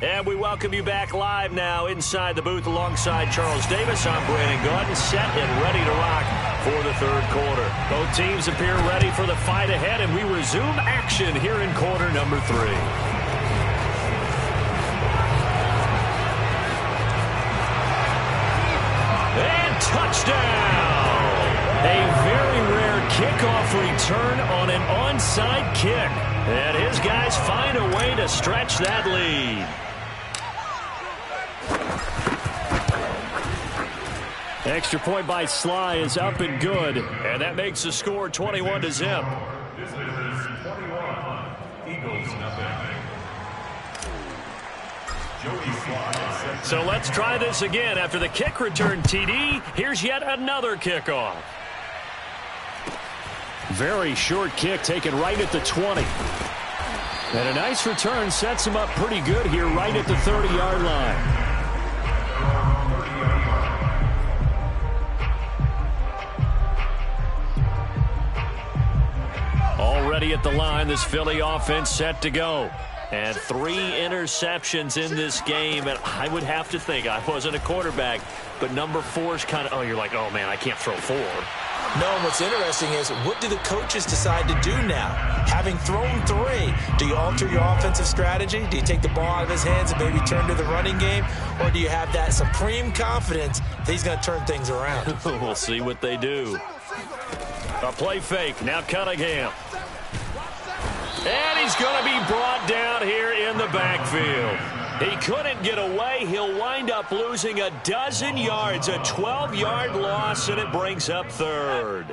And we welcome you back live now inside the booth alongside Charles Davis. I'm Brandon Gaudin, set and ready to rock for the 3rd quarter. Both teams appear ready for the fight ahead, and we resume action here in quarter number 3. And touchdown! A very rare kickoff return on an onside kick. And his guys find a way to stretch that lead. Extra point by Sly is up and good. And that makes the score 21-0. This is 21. Eagles nothing. Joey Sly. So let's try this again. After the kick return TD, here's yet another kickoff. Very short kick taken right at the 20. And a nice return sets him up pretty good here right at the 30-yard line. Already at the line, this Philly offense set to go. And 3 interceptions in this game. And I would have to think, I wasn't a quarterback, but number 4 is kind of, oh, you're like, oh, man, I can't throw 4. No, and what's interesting is, what do the coaches decide to do now? Having thrown 3, do you alter your offensive strategy? Do you take the ball out of his hands and maybe turn to the running game? Or do you have that supreme confidence that he's going to turn things around? We'll see what they do. A play fake. Now Cunningham. And he's going to be brought down here in the backfield. He couldn't get away. He'll wind up losing a dozen yards, a 12-yard loss, and it brings up 3rd.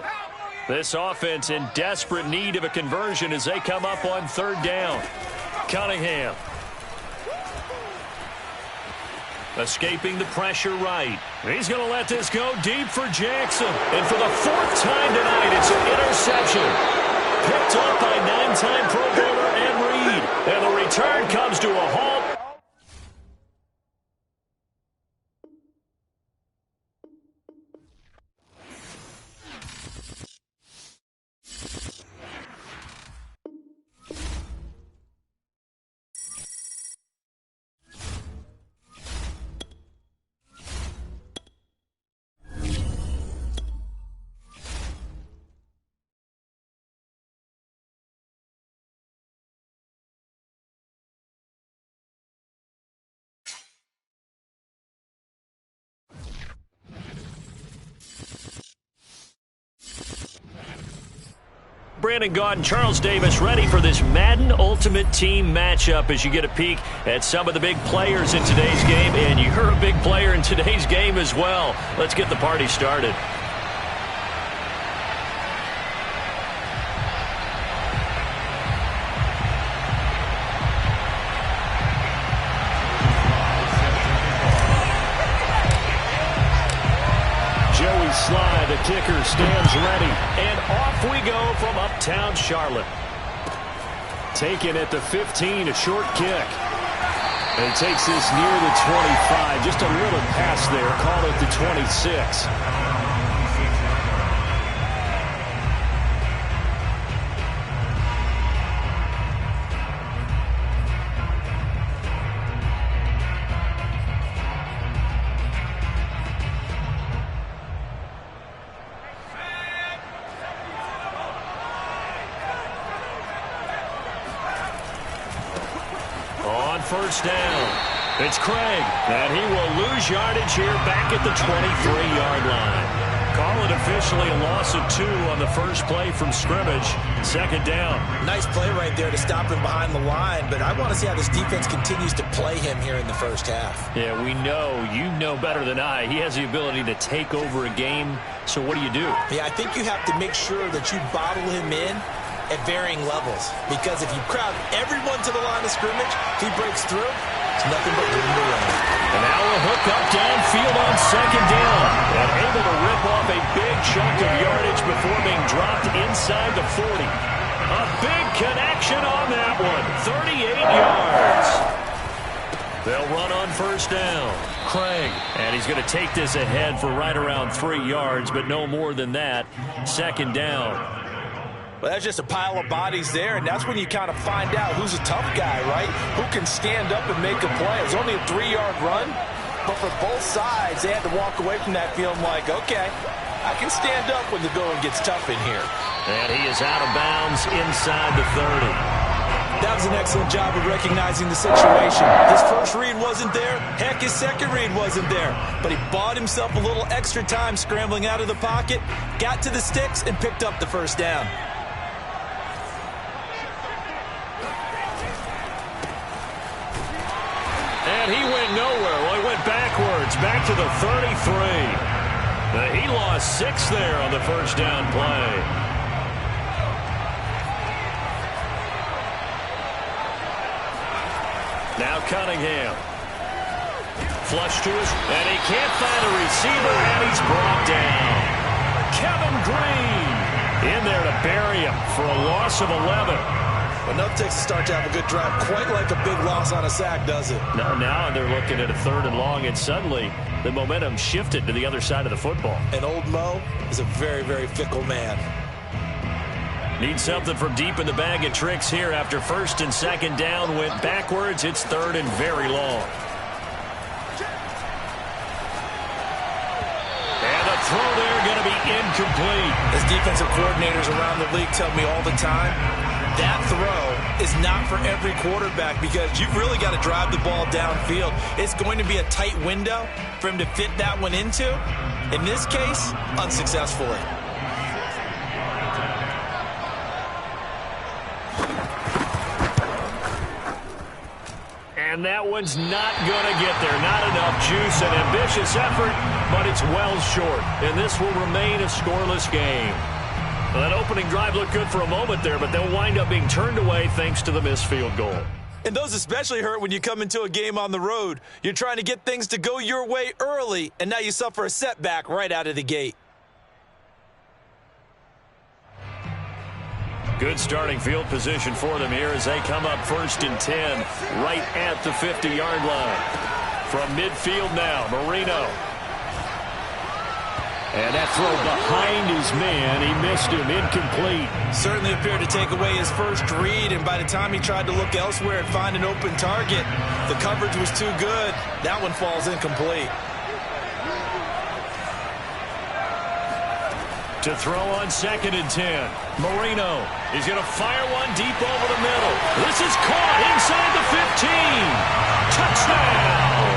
This offense in desperate need of a conversion as they come up on 3rd down. Cunningham. Escaping the pressure right. He's going to let this go deep for Jackson. And for the 4th time tonight, it's an interception. Picked up by 9-time Pro Bowler Ed Reed. And the return comes to a halt. Brandon Gaudin, Charles Davis ready for this Madden Ultimate Team matchup as you get a peek at some of the big players in today's game. And you're a big player in today's game as well. Let's get the party started. Slide, the kicker stands ready, and off we go from uptown Charlotte. Taken at the 15, a short kick. And takes this near the 25, just a little pass there, call it the 26. First down. It's Craig, and he will lose yardage here back at the 23-yard line. Call it officially a loss of 2 on the first play from scrimmage. 2nd down. Nice play right there to stop him behind the line, but I want to see how this defense continues to play him here in the first half. Yeah, we know. You know better than I. He has the ability to take over a game, so what do you do? Yeah, I think you have to make sure that you bottle him in at varying levels, because if you crowd everyone to the line of scrimmage, if he breaks through, it's nothing but room to run. And now a hook up downfield on 2nd down, and able to rip off a big chunk of yardage before being dropped inside the 40. A big connection on that one, 38 yards. They'll run on 1st down. Craig, and he's going to take this ahead for right around 3 yards, but no more than that. 2nd down. Well, that's just a pile of bodies there, and that's when you kind of find out who's a tough guy, right? Who can stand up and make a play. It was only a 3-yard run, but for both sides, they had to walk away from that feeling like, okay, I can stand up when the going gets tough in here. And he is out of bounds inside the 30. That was an excellent job of recognizing the situation. His first read wasn't there. Heck, his second read wasn't there. But he bought himself a little extra time scrambling out of the pocket, got to the sticks, and picked up the 1st down. And he went nowhere. Well, he went backwards, back to the 33. He lost 6 there on the 1st down play. Now Cunningham. Flush to his, and he can't find a receiver, and he's brought down. Kevin Green in there to bury him for a loss of 11. Enough takes to start to have a good drive, quite like a big loss on a sack, does it? No, now they're looking at a 3rd and long, and suddenly the momentum shifted to the other side of the football. And old Mo is a very, very fickle man. Need something from deep in the bag of tricks here after 1st and 2nd down went backwards. It's 3rd and very long. And the throw there going to be incomplete. As defensive coordinators around the league tell me all the time, that throw is not for every quarterback because you've really got to drive the ball downfield. It's going to be a tight window for him to fit that one into. In this case, unsuccessfully. And that one's not going to get there. Not enough juice. An ambitious effort, but it's well short. And this will remain a scoreless game. Well, that opening drive looked good for a moment there, but they'll wind up being turned away thanks to the missed field goal. And those especially hurt when you come into a game on the road. You're trying to get things to go your way early, and now you suffer a setback right out of the gate. Good starting field position for them here as they come up 1st and 10 right at the 50-yard line. From midfield now, Marino. And that throw behind his man, he missed him, incomplete. Certainly appeared to take away his first read, and by the time he tried to look elsewhere and find an open target, the coverage was too good. That one falls incomplete. To throw on 2nd and 10. Marino is going to fire one deep over the middle. This is caught inside the 15. Touchdown!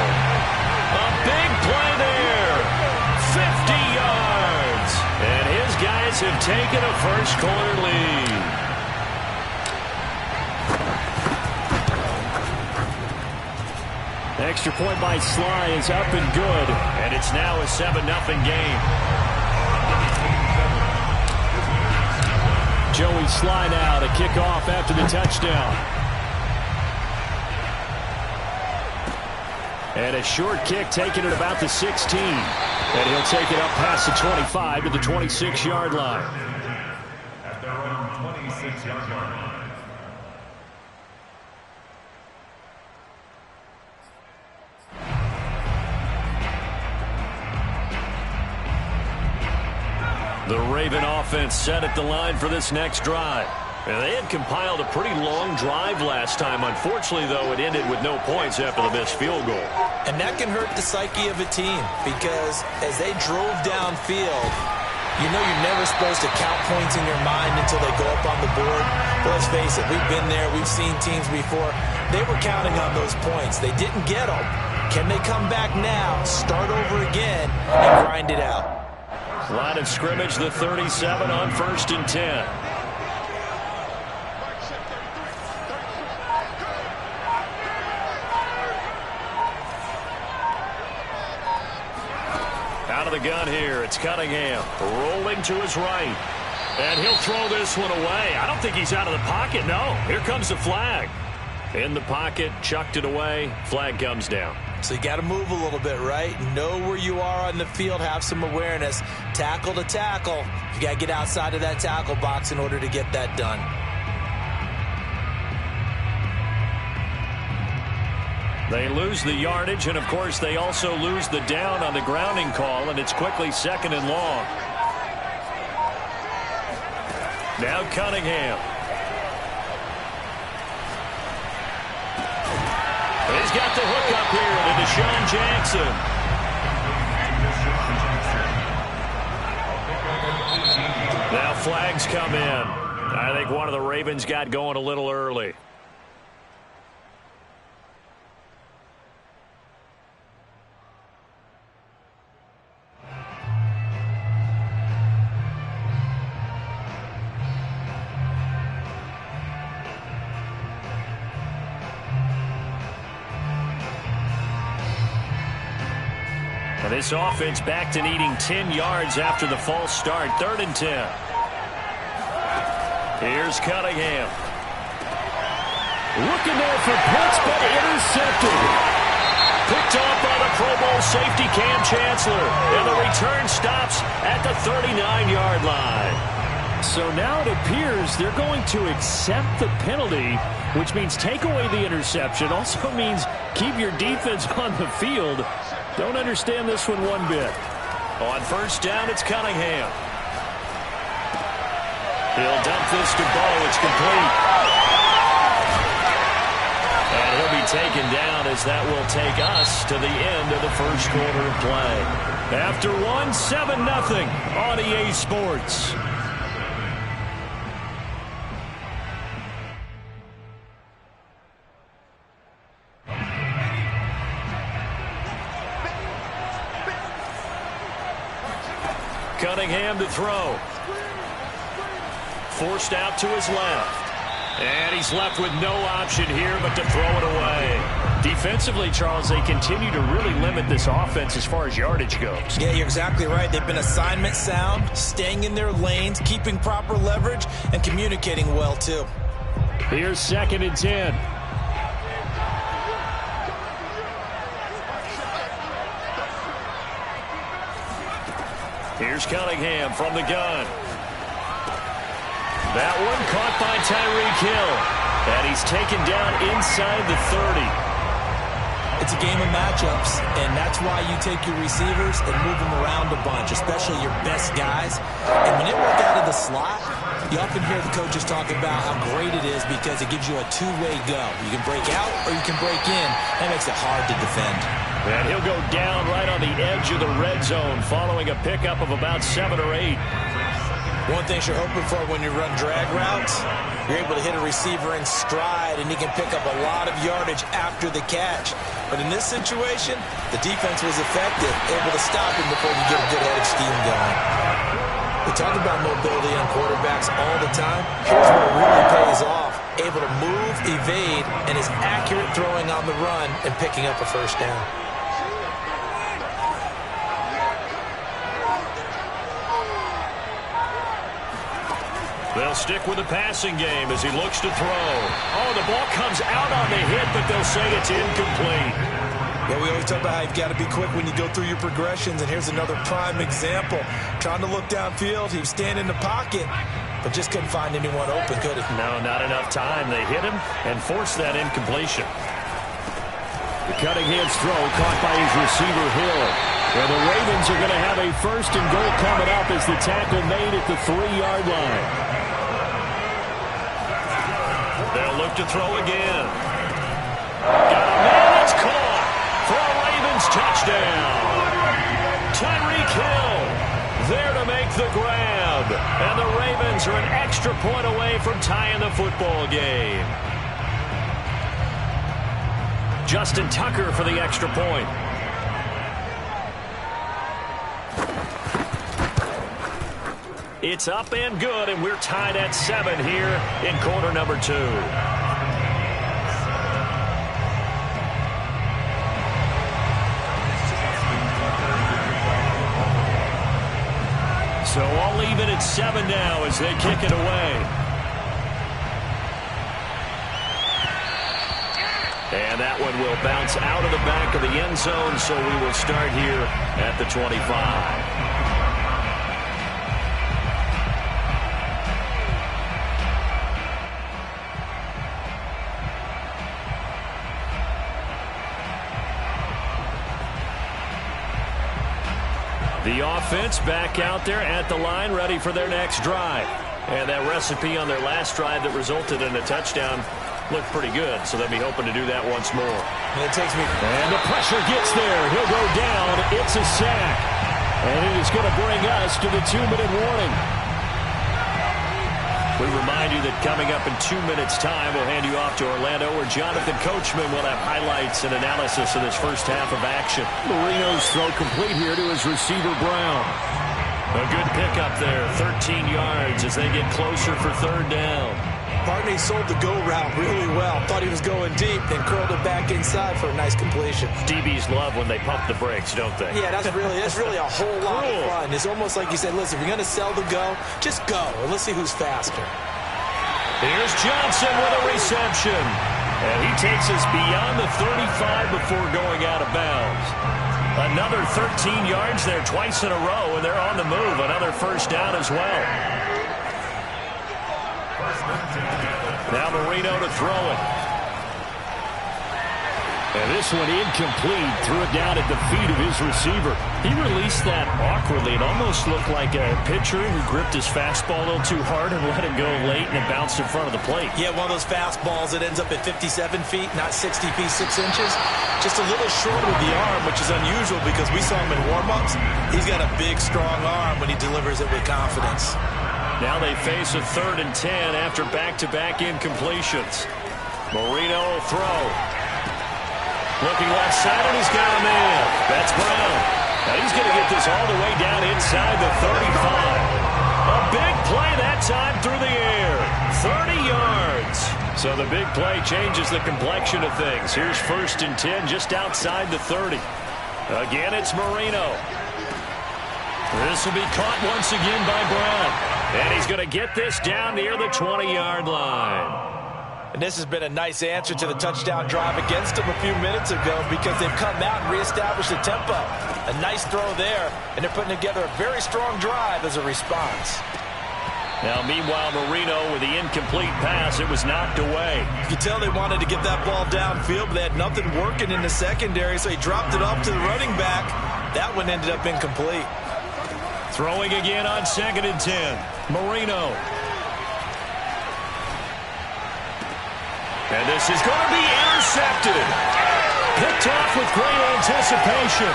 A big play there. 50 yards. And his guys have taken a first-quarter lead. Extra point by Sly is up and good. And it's now a 7-0 game. Joey Sly now to kick off after the touchdown. And a short kick taken at about the 16. And he'll take it up past the 25 to the 26-yard line. At their own 26-yard line. The Raven offense set at the line for this next drive. And they had compiled a pretty long drive last time. Unfortunately, though, it ended with no points after the missed field goal. And that can hurt the psyche of a team because as they drove downfield, you know you're never supposed to count points in your mind until they go up on the board. But let's face it, we've been there. We've seen teams before. They were counting on those points. They didn't get them. Can they come back now, start over again, and grind it out? Line of scrimmage, the 37 on 1st and 10. Out of the gun here, it's Cunningham rolling to his right. And he'll throw this one away. I don't think he's out of the pocket, no. Here comes the flag. In the pocket, chucked it away, flag comes down. So you got to move a little bit, right? Know where you are on the field, have some awareness. Tackle to tackle. You got to get outside of that tackle box in order to get that done. They lose the yardage, and of course they also lose the down on the grounding call, and it's quickly 2nd and long. Now Cunningham. He's got the hook up here to Deshaun Jackson. Now flags come in. I think one of the Ravens got going a little early. And this offense back to needing 10 yards after the false start. 3rd and 10. Here's Cunningham. Looking there for Pitts, but intercepted. Picked off by the Pro Bowl safety Cam Chancellor. And the return stops at the 39-yard line. So now it appears they're going to accept the penalty, which means take away the interception. Also means keep your defense on the field. Don't understand this one bit. On 1st down, it's Cunningham. He'll dump this to Bo. It's complete. And he'll be taken down as that will take us to the end of the first quarter of play. After one, 7-0 on EA Sports. Cunningham to throw. Forced out to his left. And he's left with no option here but to throw it away. Defensively, Charles, they continue to really limit this offense as far as yardage goes. Yeah, you're exactly right. They've been assignment sound, staying in their lanes, keeping proper leverage, and communicating well, too. Here's 2nd and 10. Here's Cunningham from the gun. That one caught by Tyreek Hill. And he's taken down inside the 30. It's a game of matchups, and that's why you take your receivers and move them around a bunch, especially your best guys. And when it works out of the slot, you often hear the coaches talk about how great it is because it gives you a two-way go. You can break out or you can break in. That makes it hard to defend. And he'll go down right on the edge of the red zone following a pickup of about 7 or 8. One thing you're hoping for when you run drag routes, you're able to hit a receiver in stride, and he can pick up a lot of yardage after the catch. But in this situation, the defense was effective, able to stop him before you get a good-headed scheme going. We talk about mobility on quarterbacks all the time. Here's where it really pays off. Able to move, evade, and is accurate throwing on the run and picking up a first down. They'll stick with the passing game as he looks to throw. Oh, the ball comes out on the hit, but they'll say it's incomplete. Yeah, we always talk about how you've got to be quick when you go through your progressions, and here's another prime example. Trying to look downfield, he was standing in the pocket, but just couldn't find anyone open, could he? No, not enough time. They hit him and forced that incompletion. The Cunningham's throw caught by his receiver, Hill. Well, the Ravens are going to have a 1st and goal coming up as the tackle made at the 3-yard line. They'll look to throw again. Got a man, it's caught for a Ravens touchdown. Tyreek Hill there to make the grab. And the Ravens are an extra point away from tying the football game. Justin Tucker for the extra point. It's up and good, and we're tied at 7 here in quarter number 2. So all even at 7 now as they kick it away. And that one will bounce out of the back of the end zone, so we will start here at the 25. The offense back out there at the line, ready for their next drive. And that recipe on their last drive that resulted in a touchdown looked pretty good, so they'll be hoping to do that once more. And the pressure gets there. He'll go down. It's a sack. And it is going to bring us to the 2-minute warning. We remind you that coming up in 2 minutes' time, we'll hand you off to Orlando, where Jonathan Coachman will have highlights and analysis of this first half of action. Marino's throw complete here to his receiver, Brown. A good pickup there, 13 yards as they get closer for 3rd down. Barney sold the go route really well. Thought he was going deep, then curled it back inside for a nice completion. DBs love when they pump the brakes, don't they? Yeah, that's really a whole lot of fun. It's almost like you said, listen, if you're going to sell the go, just go, and let's see who's faster. Here's Johnson with a reception. And he takes us beyond the 35 before going out of bounds. Another 13 yards there twice in a row, and they're on the move. Another first down as well. Now Marino to throw it. And this one incomplete. Threw it down at the feet of his receiver. He released that awkwardly. It almost looked like a pitcher who gripped his fastball a little too hard and let it go late, and it bounced in front of the plate. Yeah, one of those fastballs that ends up at 57 feet, not 60 feet, 6 inches. Just a little short with the arm, which is unusual because we saw him in warm-ups. He's got a big, strong arm when he delivers it with confidence. Now they face a 3rd and 10 after back-to-back incompletions. Marino will throw. Looking left side, and he's got a man. That's Brown. Now he's going to get this all the way down inside the 35. A big play that time through the air. 30 yards. So the big play changes the complexion of things. Here's 1st and 10 just outside the 30. Again, it's Marino. This will be caught once again by Brown. And he's going to get this down near the 20-yard line. And this has been a nice answer to the touchdown drive against them a few minutes ago because they've come out and reestablished the tempo. A nice throw there, and they're putting together a very strong drive as a response. Now, meanwhile, Marino with the incomplete pass, it was knocked away. You can tell they wanted to get that ball downfield, but they had nothing working in the secondary, so he dropped it off to the running back. That one ended up incomplete. Throwing again on 2nd and 10. Marino. And this is going to be intercepted. Picked off with great anticipation.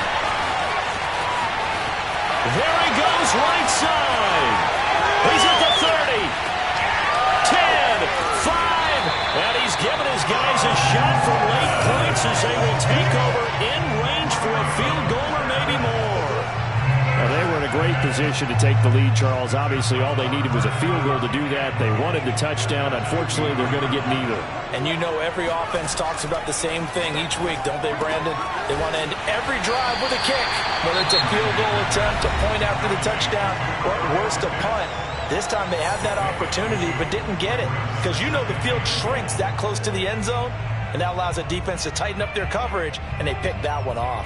There he goes, right side. He's at the 30. 10, 5. And he's giving his guys a shot for late points as they will take over in range for a field goal or maybe more. Well, they were in a great position to take the lead, Charles. Obviously, all they needed was a field goal to do that. They wanted the touchdown. Unfortunately, they're going to get neither. And you know every offense talks about the same thing each week, don't they, Brandon? They want to end every drive with a kick, whether it's a field goal attempt, a point after the touchdown, or at worst, a punt. This time they had that opportunity but didn't get it because you know the field shrinks that close to the end zone, and that allows a defense to tighten up their coverage, and they picked that one off.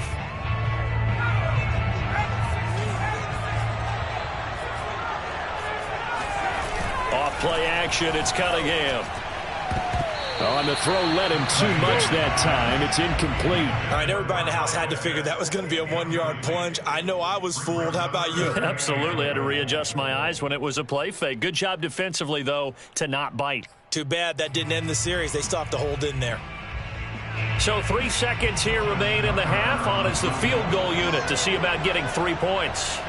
Off-play action, it's Cunningham. Oh, and the throw led him too much that time. It's incomplete. All right, everybody in the house had to figure that was going to be a 1-yard plunge. I know I was fooled. How about you? Absolutely. Had to readjust my eyes when it was a play fake. Good job defensively, though, to not bite. Too bad that didn't end the series. They still have to hold in there. So 3 seconds here remain in the half. On is the field goal unit to see about getting 3 points.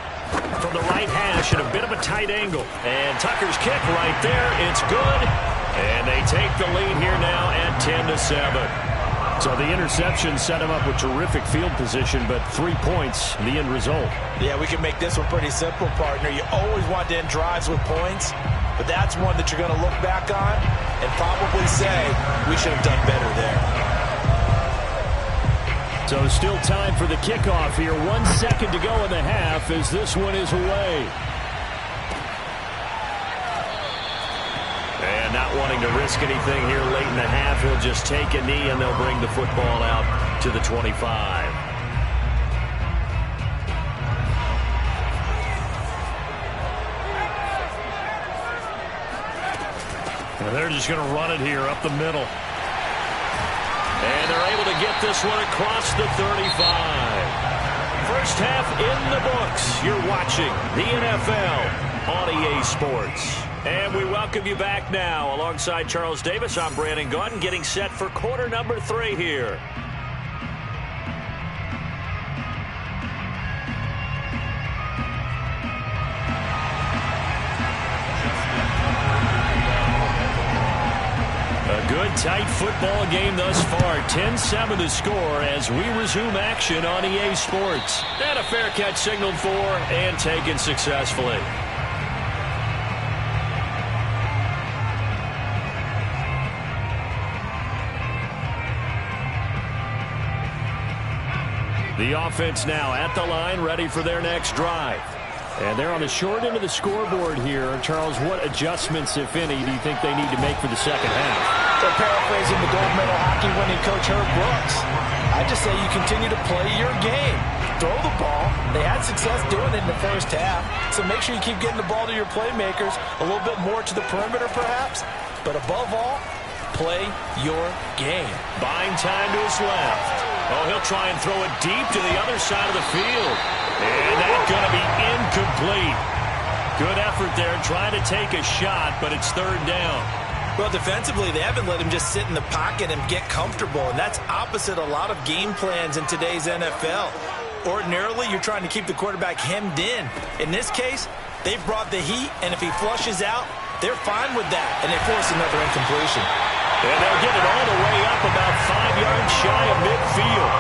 From the right hash at a bit of a tight angle. And Tucker's kick right there. It's good. And they take the lead here now at 10-7. So the interception set him up with terrific field position, but 3 points, the end result. Yeah, we can make this one pretty simple, partner. You always want to end drives with points, but that's one that you're going to look back on and probably say, we should have done better there. So still time for the kickoff here. 1 second to go in the half as this one is away. And not wanting to risk anything here late in the half, he'll just take a knee and they'll bring the football out to the 25. And they're just going to run it here up the middle. And they're able to get this one across the 35. First half in the books. You're watching the NFL on EA Sports. And we welcome you back now. Alongside Charles Davis, I'm Brandon Gaudin, getting set for quarter number 3 here. A good, tight football game thus far. 10-7 the score as we resume action on EA Sports. And a fair catch signaled for and taken successfully. The offense now at the line, ready for their next drive. And they're on the short end of the scoreboard here. Charles, what adjustments, if any, do you think they need to make for the second half? So paraphrasing the gold medal hockey winning coach Herb Brooks, I just say you continue to play your game. Throw the ball. They had success doing it in the first half. So make sure you keep getting the ball to your playmakers, a little bit more to the perimeter perhaps. But above all, play your game. Buying time to his left. Oh, he'll try and throw it deep to the other side of the field. And that's going to be incomplete. Good effort there, trying to take a shot, but it's third down. Well, defensively, they haven't let him just sit in the pocket and get comfortable, and that's opposite a lot of game plans in today's NFL. Ordinarily, you're trying to keep the quarterback hemmed in. In this case, they've brought the heat, and if he flushes out, they're fine with that, and they force another incompletion. And they'll get it all the way up about 5 yards shy of midfield.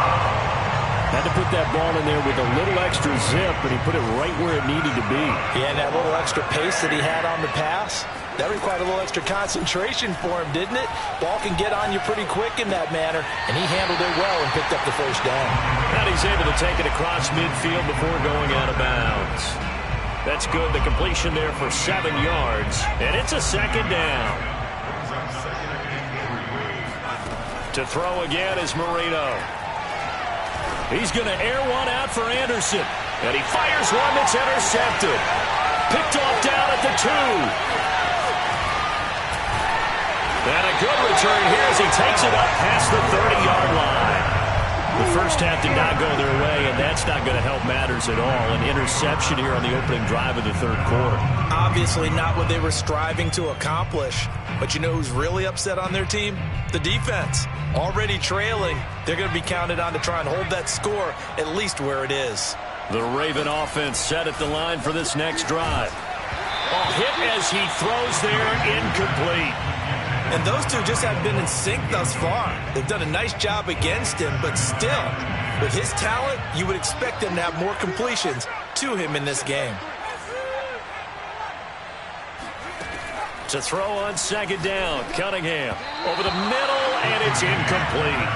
Had to put that ball in there with a little extra zip, and he put it right where it needed to be. Yeah, and that little extra pace that he had on the pass, that required a little extra concentration for him, didn't it? Ball can get on you pretty quick in that manner, and he handled it well and picked up the first down. And he's able to take it across midfield before going out of bounds. That's good. The completion there for 7 yards, and it's a second down. To throw again is Marino. He's going to air one out for Anderson, and he fires one that's intercepted. Picked off down at the 2. And a good return here as he takes it up past the 30-yard line. The first half did not go their way, and that's not going to help matters at all. An interception here on the opening drive of the third quarter. Obviously not what they were striving to accomplish. But you know who's really upset on their team? The defense. Already trailing, they're going to be counted on to try and hold that score at least where it is. The Raven offense set at the line for this next drive. A hit as he throws there, incomplete. And those two just haven't been in sync thus far. They've done a nice job against him, but still, with his talent, you would expect them to have more completions to him in this game. To throw on second down, Cunningham over the middle, and it's incomplete.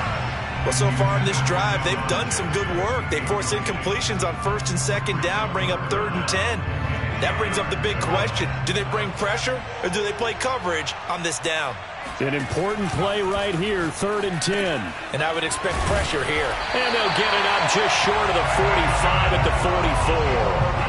Well, so far in this drive, they've done some good work. They force incompletions on first and second down, bring up 3rd and 10. That brings up the big question. Do they bring pressure or do they play coverage on this down? An important play right here, 3rd and 10. And I would expect pressure here. And they'll get it up just short of the 45 at the 44.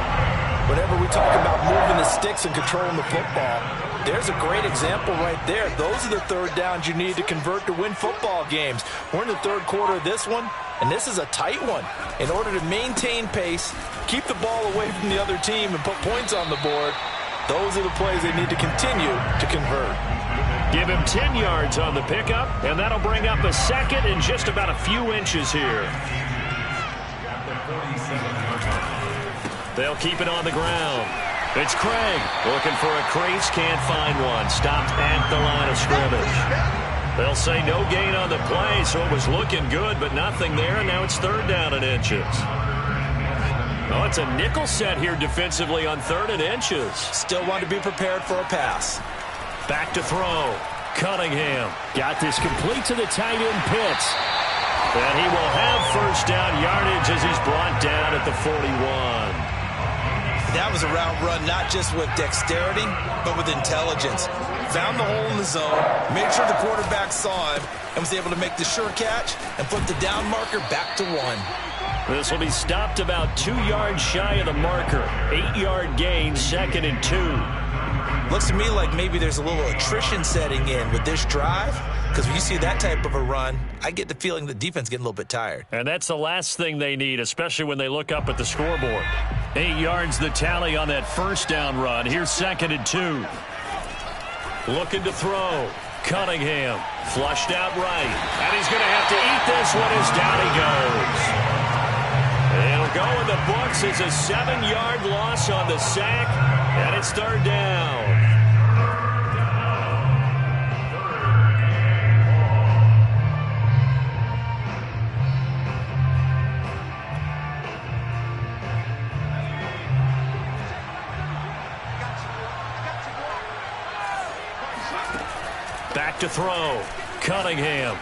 Whenever we talk about moving the sticks and controlling the football, there's a great example right there. Those are the third downs you need to convert to win football games. We're in the third quarter of this one, and this is a tight one. In order to maintain pace, keep the ball away from the other team, and put points on the board, those are the plays they need to continue to convert. Give him 10 yards on the pickup, and that'll bring up a second in just about a few inches here. They'll keep it on the ground. It's Craig looking for a crease, can't find one. Stopped at the line of scrimmage. They'll say no gain on the play, so it was looking good, but nothing there, and now it's 3rd down and inches. Oh, it's a nickel set here defensively on 3rd and inches. Still want to be prepared for a pass. Back to throw. Cunningham got this complete to the tight end Pitts. And he will have first down yardage as he's brought down at the 41. That was a route run not just with dexterity, but with intelligence. Found the hole in the zone, made sure the quarterback saw him, and was able to make the sure catch and put the down marker back to 1. This will be stopped about 2 yards shy of the marker. 8-yard gain, 2nd and 2. Looks to me like maybe there's a little attrition setting in with this drive, because when you see that type of a run, I get the feeling the defense getting a little bit tired. And that's the last thing they need, especially when they look up at the scoreboard. 8 yards the tally on that first down run. Here's 2nd and 2. Looking to throw. Cunningham flushed out right. And he's going to have to eat this one as down he goes. It'll go in the books as a 7-yard loss on the sack. And it's 3rd down. Back to throw. Cunningham.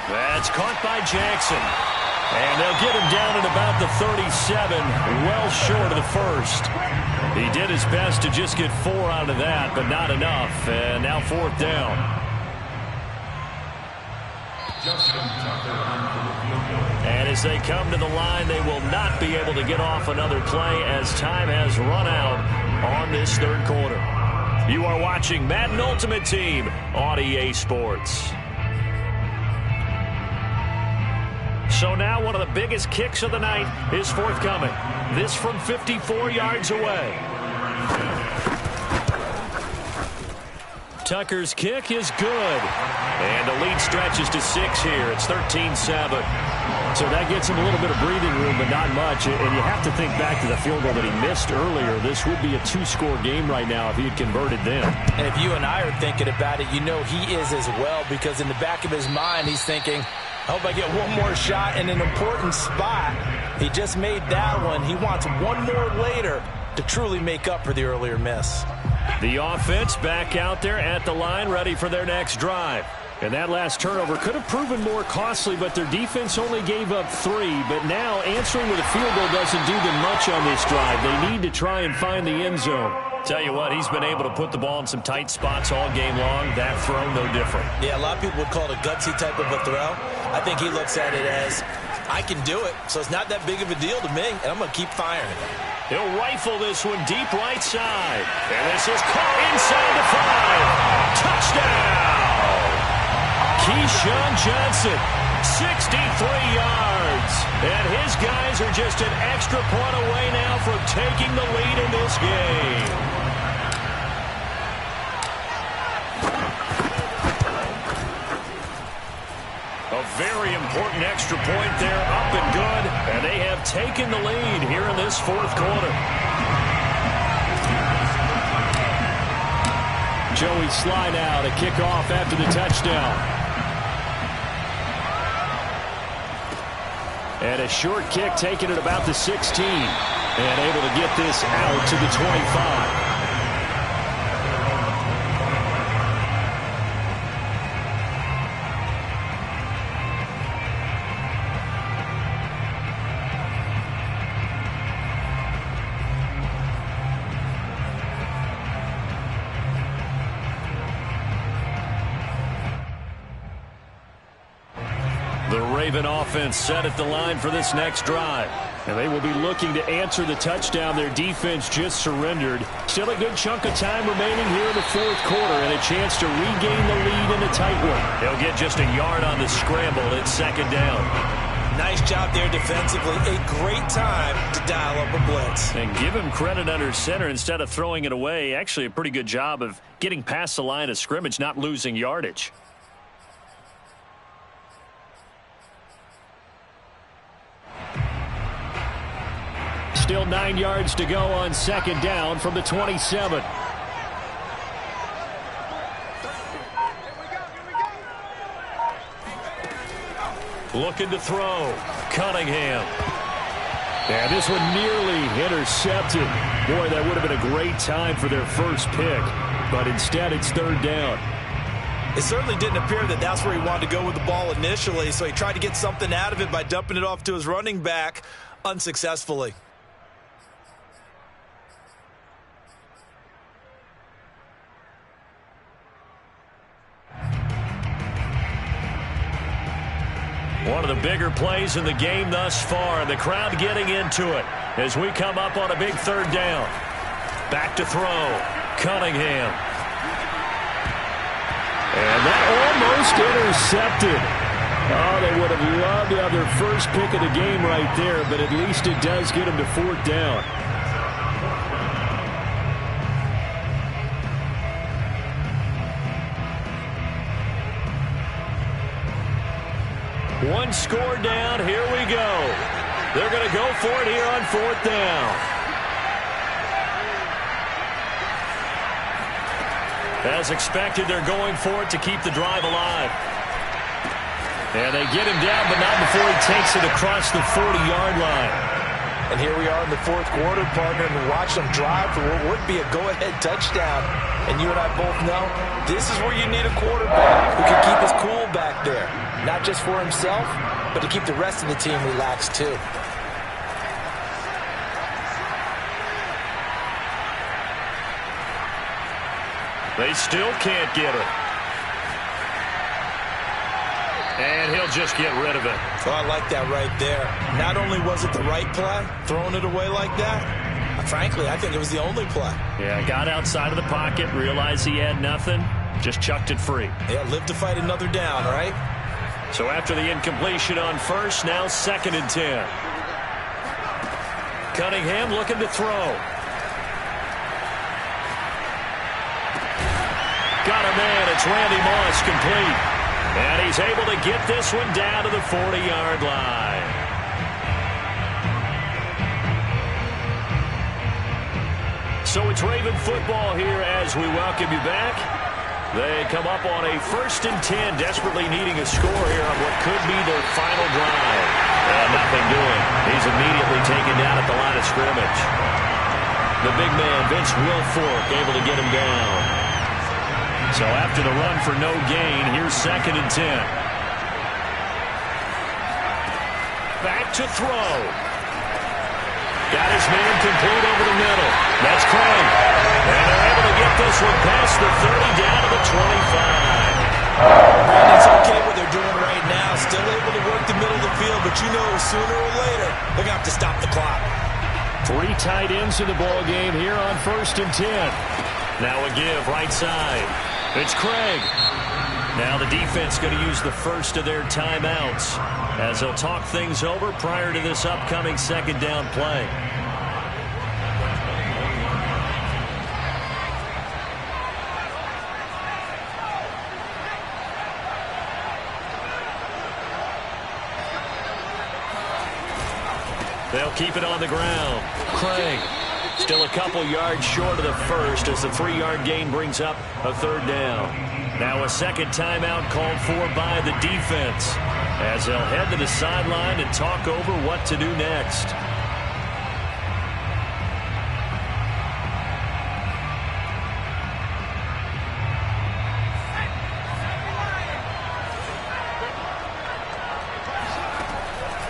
That's caught by Jackson. And they'll get him down at about the 37, well short of the first. He did his best to just get 4 out of that, but not enough. And now 4th down. And as they come to the line, they will not be able to get off another play as time has run out on this third quarter. You are watching Madden Ultimate Team on EA Sports. So now one of the biggest kicks of the night is forthcoming. This from 54 yards away. Tucker's kick is good. And the lead stretches to 6 here. It's 13-7. So that gets him a little bit of breathing room, but not much. And you have to think back to the field goal that he missed earlier. This would be a 2-score game right now if he had converted then. And if you and I are thinking about it, you know he is as well, because in the back of his mind, he's thinking, I hope I get one more shot in an important spot. He just made that one. He wants one more later to truly make up for the earlier miss. The offense back out there at the line, ready for their next drive. And that last turnover could have proven more costly, but their defense only gave up 3. But now answering with a field goal doesn't do them much on this drive. They need to try and find the end zone. Tell you what, he's been able to put the ball in some tight spots all game long. That throw, no different. Yeah, a lot of people would call it a gutsy type of a throw. I think he looks at it as, I can do it, so it's not that big of a deal to me, and I'm going to keep firing. He'll rifle this one deep right side. And this is caught inside the 5. Touchdown! Keyshawn Johnson, 63 yards. And his guys are just an extra point away now from taking the lead in this game. A very important extra point there, up and good. And they have taken the lead here in this fourth quarter. Joey Sly now to kick off after the touchdown. And a short kick taken at about the 16. And able to get this out to the 25. Raven offense set at the line for this next drive. And they will be looking to answer the touchdown their defense just surrendered. Still a good chunk of time remaining here in the fourth quarter and a chance to regain the lead in a tight one. They'll get just a yard on the scramble. It's second down. Nice job there defensively. A great time to dial up a blitz. And give him credit under center instead of throwing it away. Actually a pretty good job of getting past the line of scrimmage, not losing yardage. Still 9 yards to go on second down from the 27. Looking to throw. Cunningham. And this one nearly intercepted. Boy, that would have been a great time for their first pick. But instead, it's third down. It certainly didn't appear that that's where he wanted to go with the ball initially, so he tried to get something out of it by dumping it off to his running back unsuccessfully. One of the bigger plays in the game thus far, and the crowd getting into it as we come up on a big third down. Back to throw. Cunningham. And that almost intercepted. Oh, they would have loved to have their first pick of the game right there, but at least it does get them to fourth down. One score down. Here we go. They're going to go for it here on fourth down. As expected, they're going for it to keep the drive alive. And they get him down, but not before he takes it across the 40-yard line. And here we are in the fourth quarter, partner, and we watch them drive for what would be a go-ahead touchdown. And you and I both know this is where you need a quarterback who can keep his cool back there. Not just for himself, but to keep the rest of the team relaxed too. They still can't get it. And he'll just get rid of it. Oh, I like that right there. Not only was it the right play, throwing it away like that, frankly, I think it was the only play. Yeah, got outside of the pocket, realized he had nothing, Just chucked it free. Yeah, live to fight another down, right? So after the incompletion on first, now 2nd and 10. Cunningham looking to throw. Got a man. It's Randy Moss, complete. And he's able to get this one down to the 40-yard line. So it's Raven football here as we welcome you back. They come up on a 1st and 10, desperately needing a score here on what could be their final drive. And nothing doing. He's immediately taken down at the line of scrimmage. The big man, Vince Wilfork, able to get him down. So after the run for no gain, here's 2nd and 10. Back to throw. Got his man complete over the middle. That's Craig. And they're able to get this one past the 30 down to the 25. It's okay what they're doing right now. Still able to work the middle of the field, but you know sooner or later they're going to have to stop the clock. 3 tight ends in the ball game here on 1st and 10. Now a give right side. It's Craig. Now the defense going to use the first of their timeouts as they'll talk things over prior to this upcoming 2nd down play. They'll keep it on the ground. Craig still a couple yards short of the first as the 3-yard gain brings up a 3rd down. Now a 2nd timeout called for by the defense as they'll head to the sideline and talk over what to do next.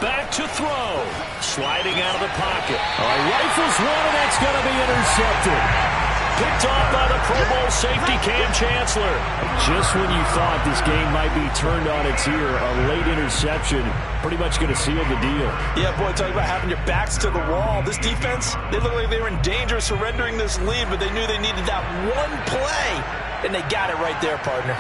Back to throw. Sliding out of the pocket. Rifles one, and that's going to be intercepted. Picked off by the Pro Bowl safety Cam Chancellor. Just when you thought this game might be turned on its ear, a late interception pretty much going to seal the deal. Yeah, boy, talk about having your backs to the wall. This defense, they look like they were in danger of surrendering this lead, but they knew they needed that one play, and they got it right there, partner.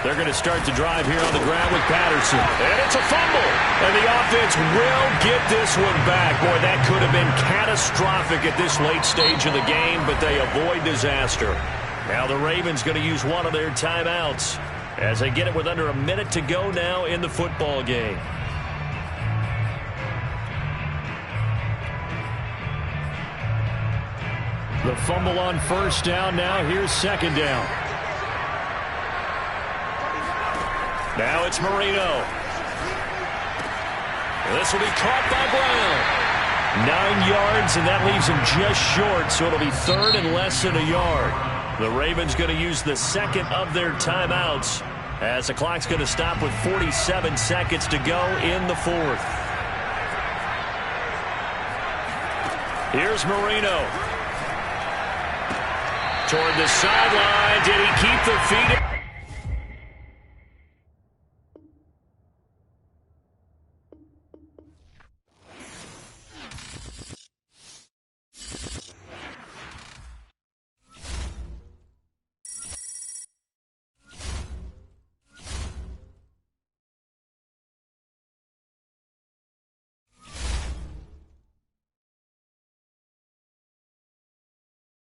They're going to start the drive here on the ground with Patterson. And it's a fumble. And the offense will get this one back. Boy, that could have been catastrophic at this late stage of the game, but they avoid disaster. Now the Ravens going to use one of their timeouts as they get it with under a minute to go now in the football game. The fumble on 1st down. Now here's 2nd down. Now it's Marino. This will be caught by Brown. 9 yards, and that leaves him just short, so it'll be 3rd and less than a yard. The Ravens going to use the 2nd of their timeouts as the clock's going to stop with 47 seconds to go in the 4th. Here's Marino. Toward the sideline. Did he keep the feet?